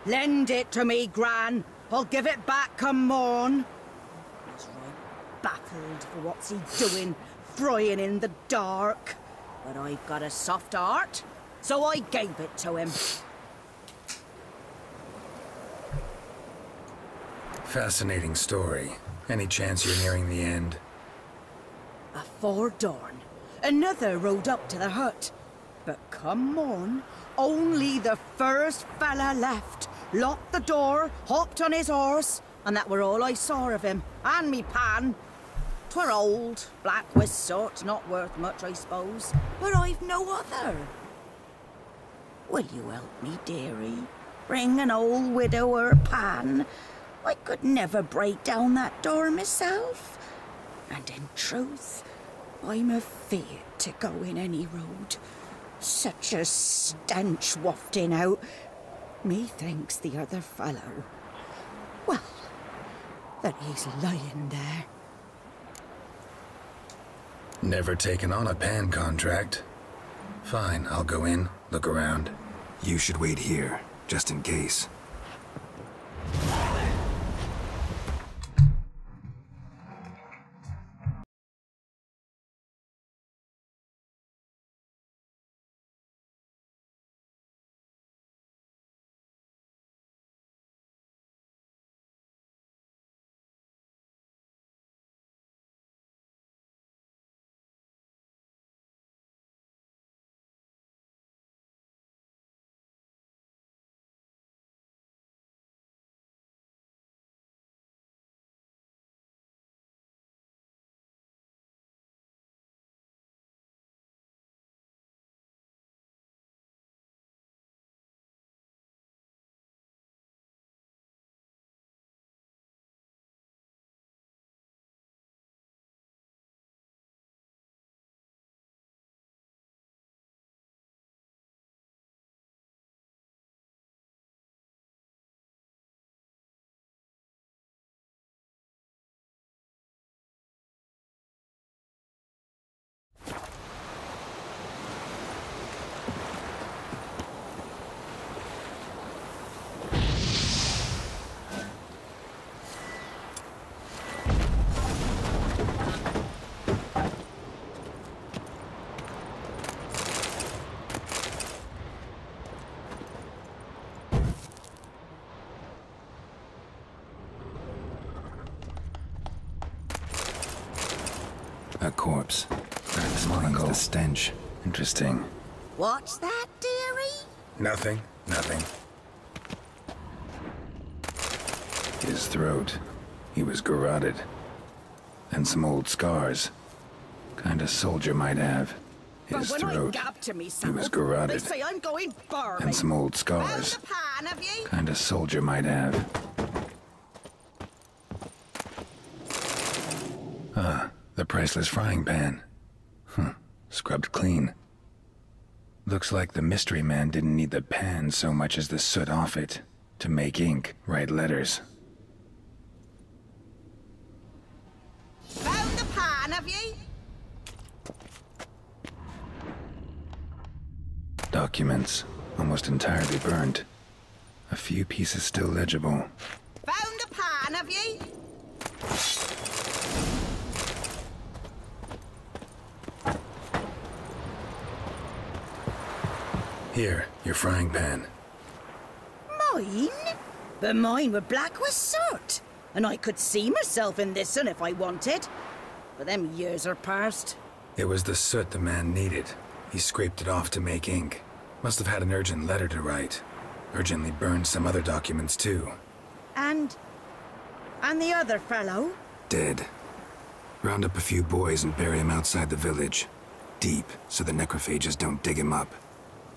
Lend it to me, Gran. I'll give it back come morn. He's right baffled for what's he doing, frying in the dark. But I've got a soft heart, so I gave it to him. Fascinating story. Any chance you're nearing the end? Afore dawn, another rode up to the hut. But come morn, only the first fella left. Locked the door, hopped on his horse, and that were all I saw of him, and me pan. 'Twere old, black with soot, not worth much, I suppose, but I've no other. Will you help me, dearie? Bring an old widower pan. I could never break down that door myself. And in truth, I'm afeard to go in any road. Such a stench wafting out. Methinks the other fellow, well, that he's lying there. Never taken on a pan contract. Fine, I'll go in, look around. You should wait here, just in case. A corpse. That explains the stench. Interesting. What's that, dearie? Nothing. His throat. He was garroted. And some old scars. Kind of soldier might have. His but when throat. I gab to me He was garroted. they say I'm going barley. And some old scars. Found the pan, have ye? Kind of soldier might have. Ah, the priceless frying pan. Scrubbed clean. Looks like the mystery man didn't need the pan so much as the soot off it. To make ink, write letters. Found the pan, have ye? Documents, almost entirely burned. A few pieces still legible. Found the pan, have ye? Here, your frying pan. Mine? But mine were black with soot. And I could see myself in this one if I wanted. But them years are past. It was the soot the man needed. He scraped it off to make ink. Must have had an urgent letter to write. Urgently burned some other documents too. And the other fellow? Dead. Round up a few boys and bury him outside the village. Deep, so the necrophages don't dig him up.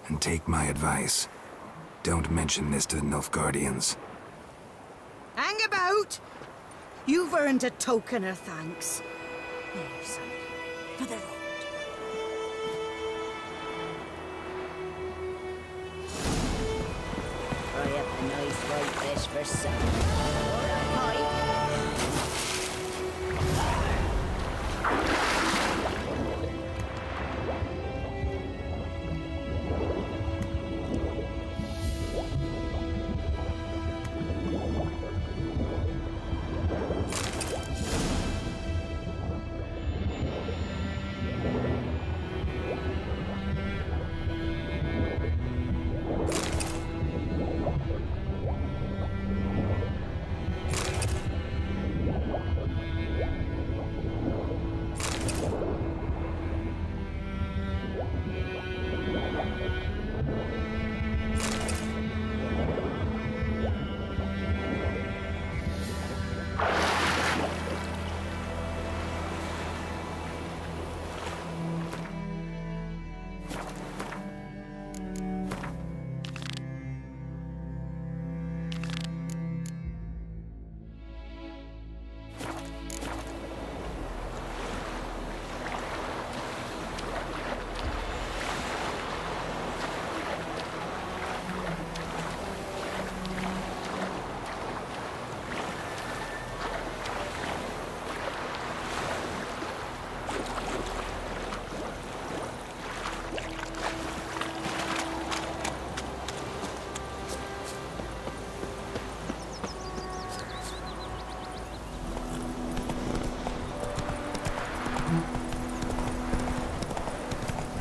And take my advice. Don't mention this to the Nilfgaardians. Hang about! You've earned a token of thanks. Here, son, for the road. Fry up a nice celebrate this for some. Or a pipe.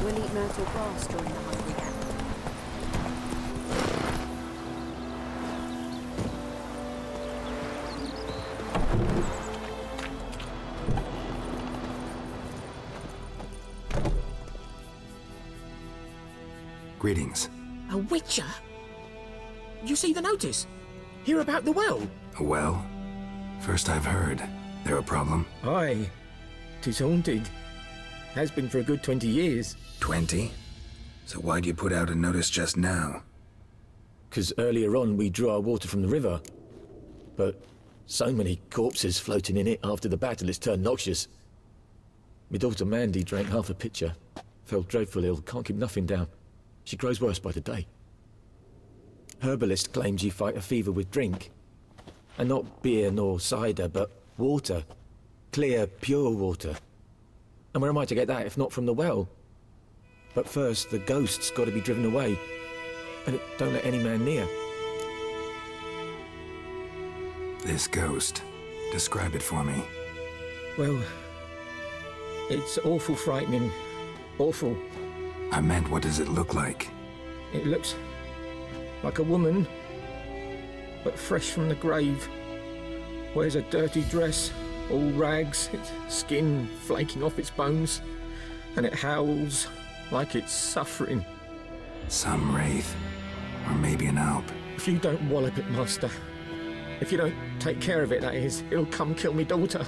We'll eat myrtle grass during the hungry gap. Greetings. A witcher? You see the notice? Hear about the well? A well? First I've heard. There a problem? Aye. 'Tis haunted. Has been for a good 20 years. 20? So why'd you put out a notice just now? 'Cause earlier on we drew our water from the river. But so many corpses floating in it after the battle it's turned noxious. My daughter Mandy drank half a pitcher. Fell dreadful ill, can't keep nothing down. She grows worse by the day. Herbalist claims you fight a fever with drink. And not beer nor cider, but water. Clear, pure water. And where am I to get that if not from the well? But first, the ghost's got to be driven away. And it don't let any man near. This ghost. Describe it for me. Well, it's awful frightening. Awful. I meant, what does it look like? It looks like a woman, but fresh from the grave. Wears a dirty dress, all rags, its skin flaking off its bones, and it howls like it's suffering. Some wraith, or maybe an alp. If you don't wallop it, Master, if you don't take care of it, that is, it'll come kill me daughter.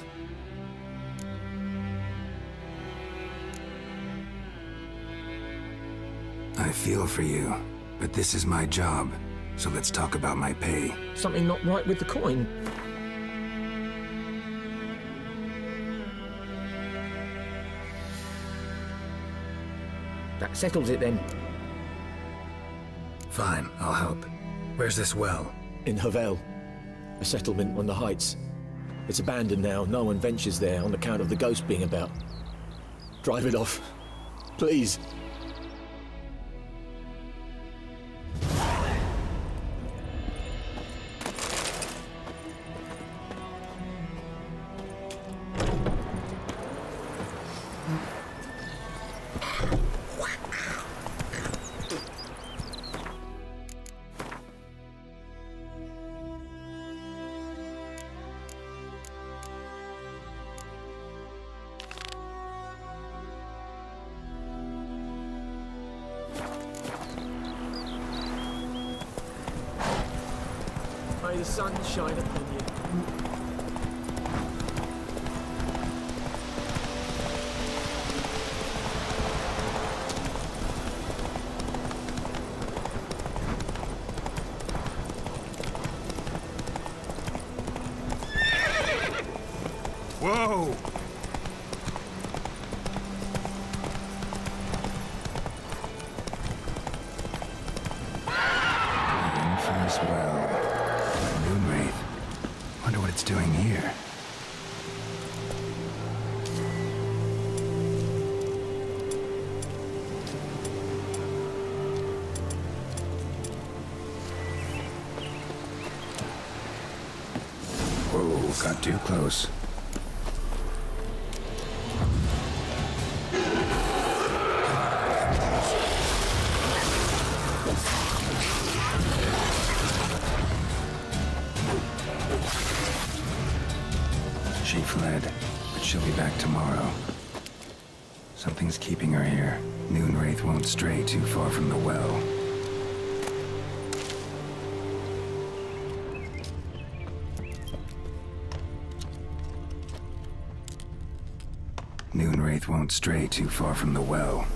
I feel for you, but this is my job, so let's talk about my pay. Something not right with the coin. That settles it then. Fine, I'll help. Where's this well? In Havel, a settlement on the heights. It's abandoned now, no one ventures there on account of the ghost being about. Drive it off, please. May the sun shine upon you. Whoa! First well. doing here? Whoa, got too close. She fled, but she'll be back tomorrow. Something's keeping her here. Noonwraith won't stray too far from the well. Noonwraith won't stray too far from the well.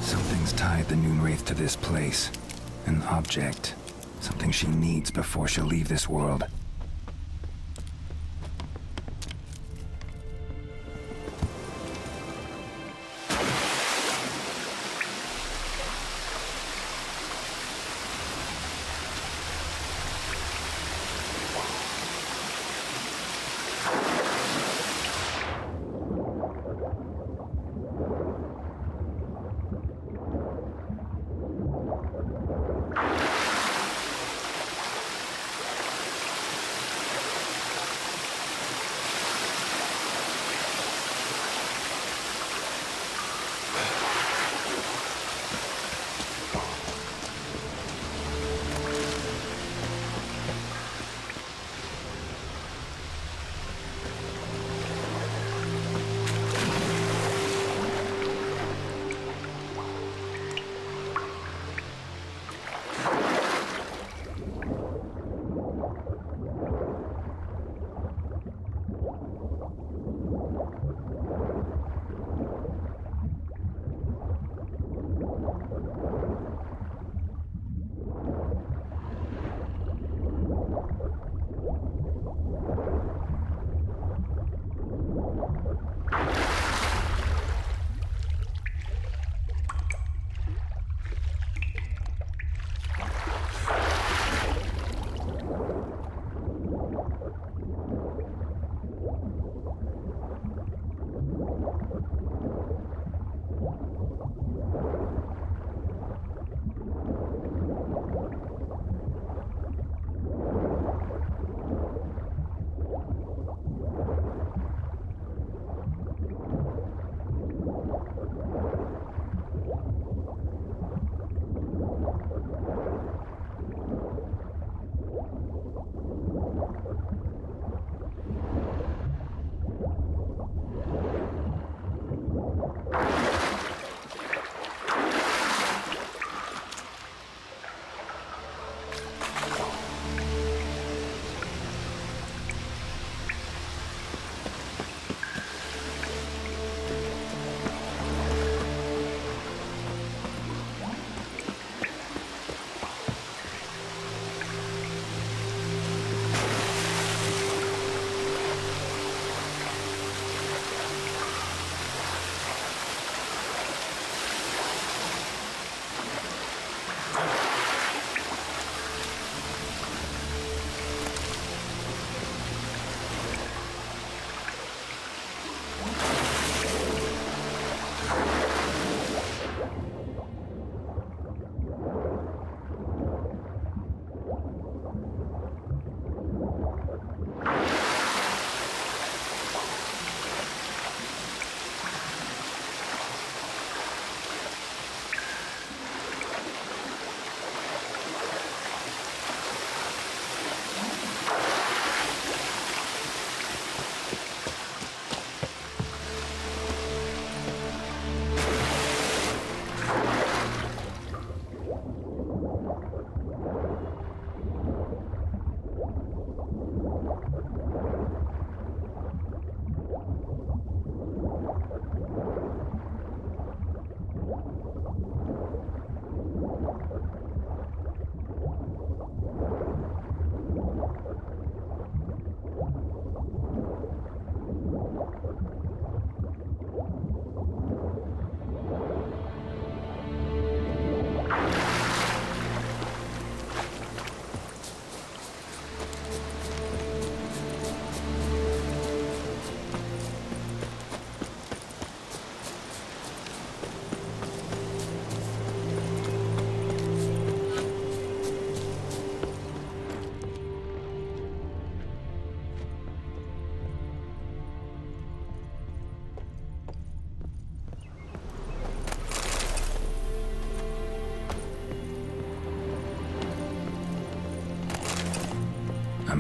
Something's tied the Noonwraith to this place. An object. Something she needs before she'll leave this world.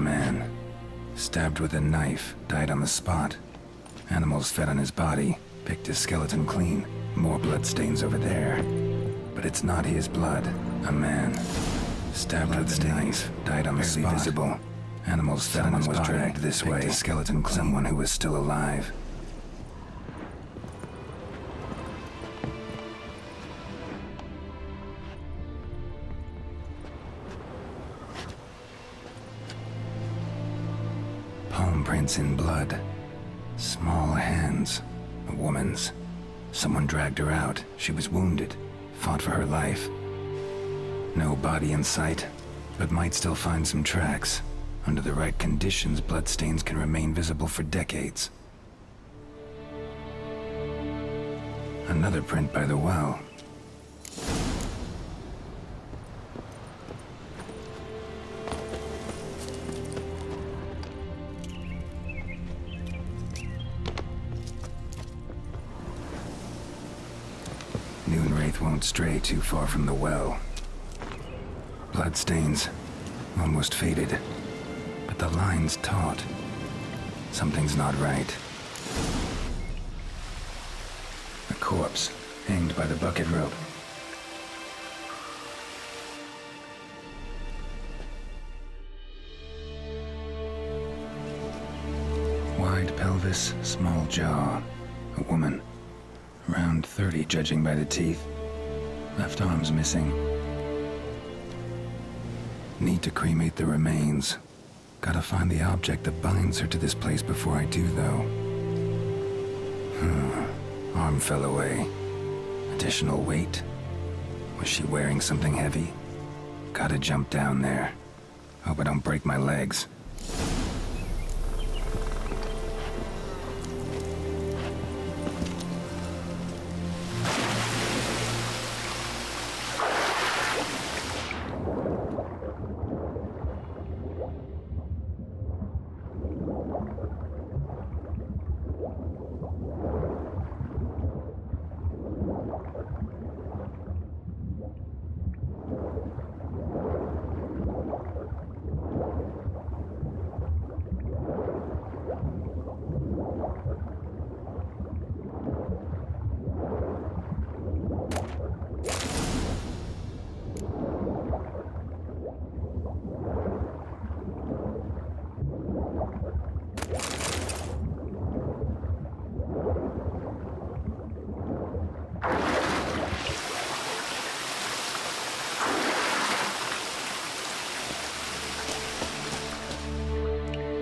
man. Stabbed with a knife, died on the spot. Animals fed on his body, picked his skeleton clean. More bloodstains over there. But it's not his blood. A man. Stabbed with a knife, died on the spot. Visible. Animals fed on his body, dragged this way. His skeleton clean. Someone who was still alive. Palm prints in blood. Small hands. A woman's. Someone dragged her out. She was wounded. Fought for her life. No body in sight, but might still find some tracks. Under the right conditions, bloodstains can remain visible for decades. Another print by the well. Noonwraith won't stray too far from the well. Bloodstains, almost faded, but the line's taut. Something's not right. A corpse, hanged by the bucket rope. Wide pelvis, small jaw. A woman. Around 30, judging by the teeth. Left arm's missing. Need to cremate the remains. Gotta find the object that binds her to this place before I do, though. Arm fell away. Additional weight. Was she wearing something heavy? Gotta jump down there. Hope I don't break my legs.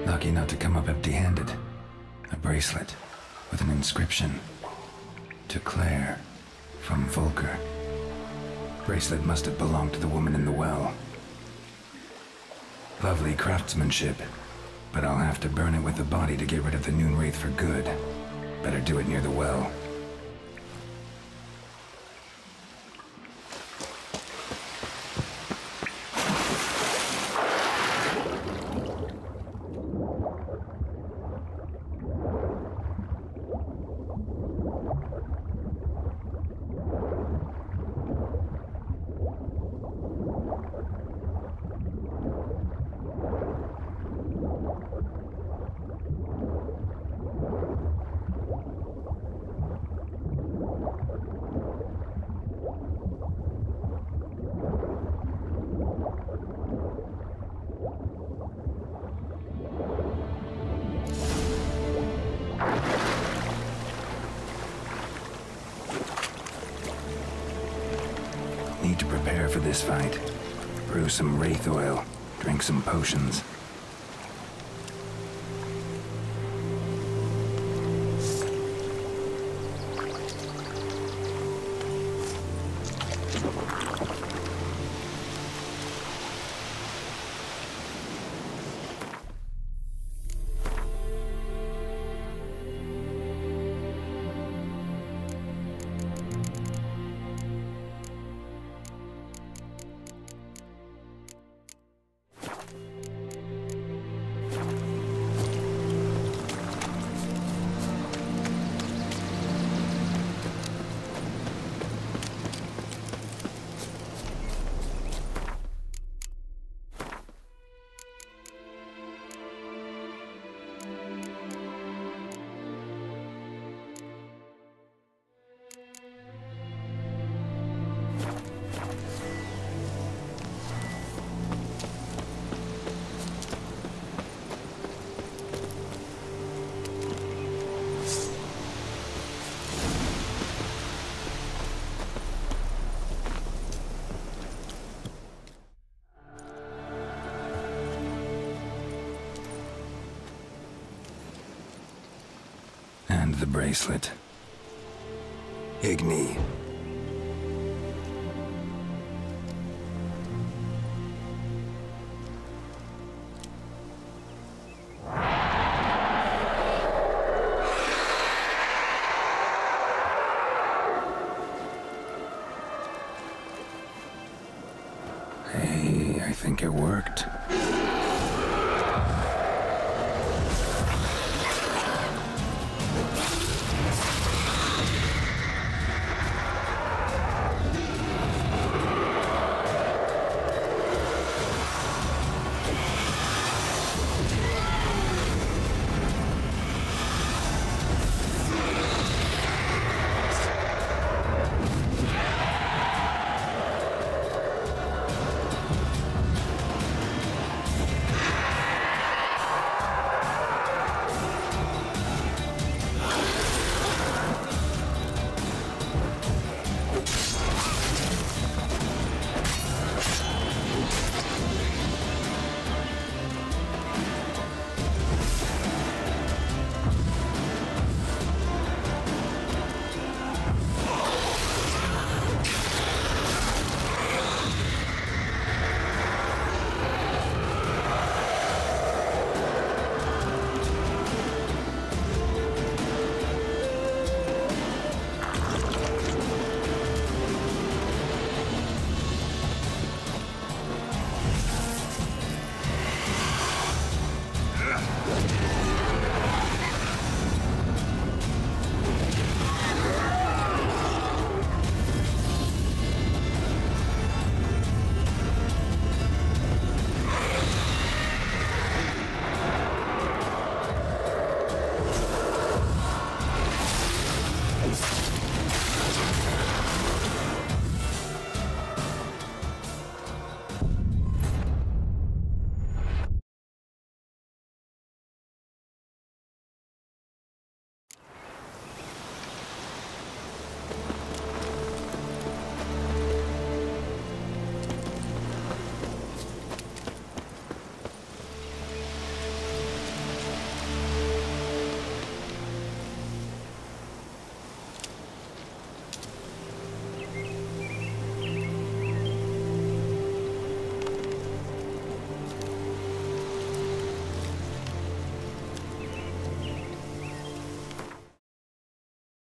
Lucky not to come up empty-handed. A bracelet with an inscription. To Claire, from Volker. Bracelet must have belonged to the woman in the well. Lovely craftsmanship, but I'll have to burn it with the body to get rid of the Noonwraith for good. Better do it near the well. Need to prepare for this fight. Brew some wraith oil, drink some potions. And the bracelet. Igni,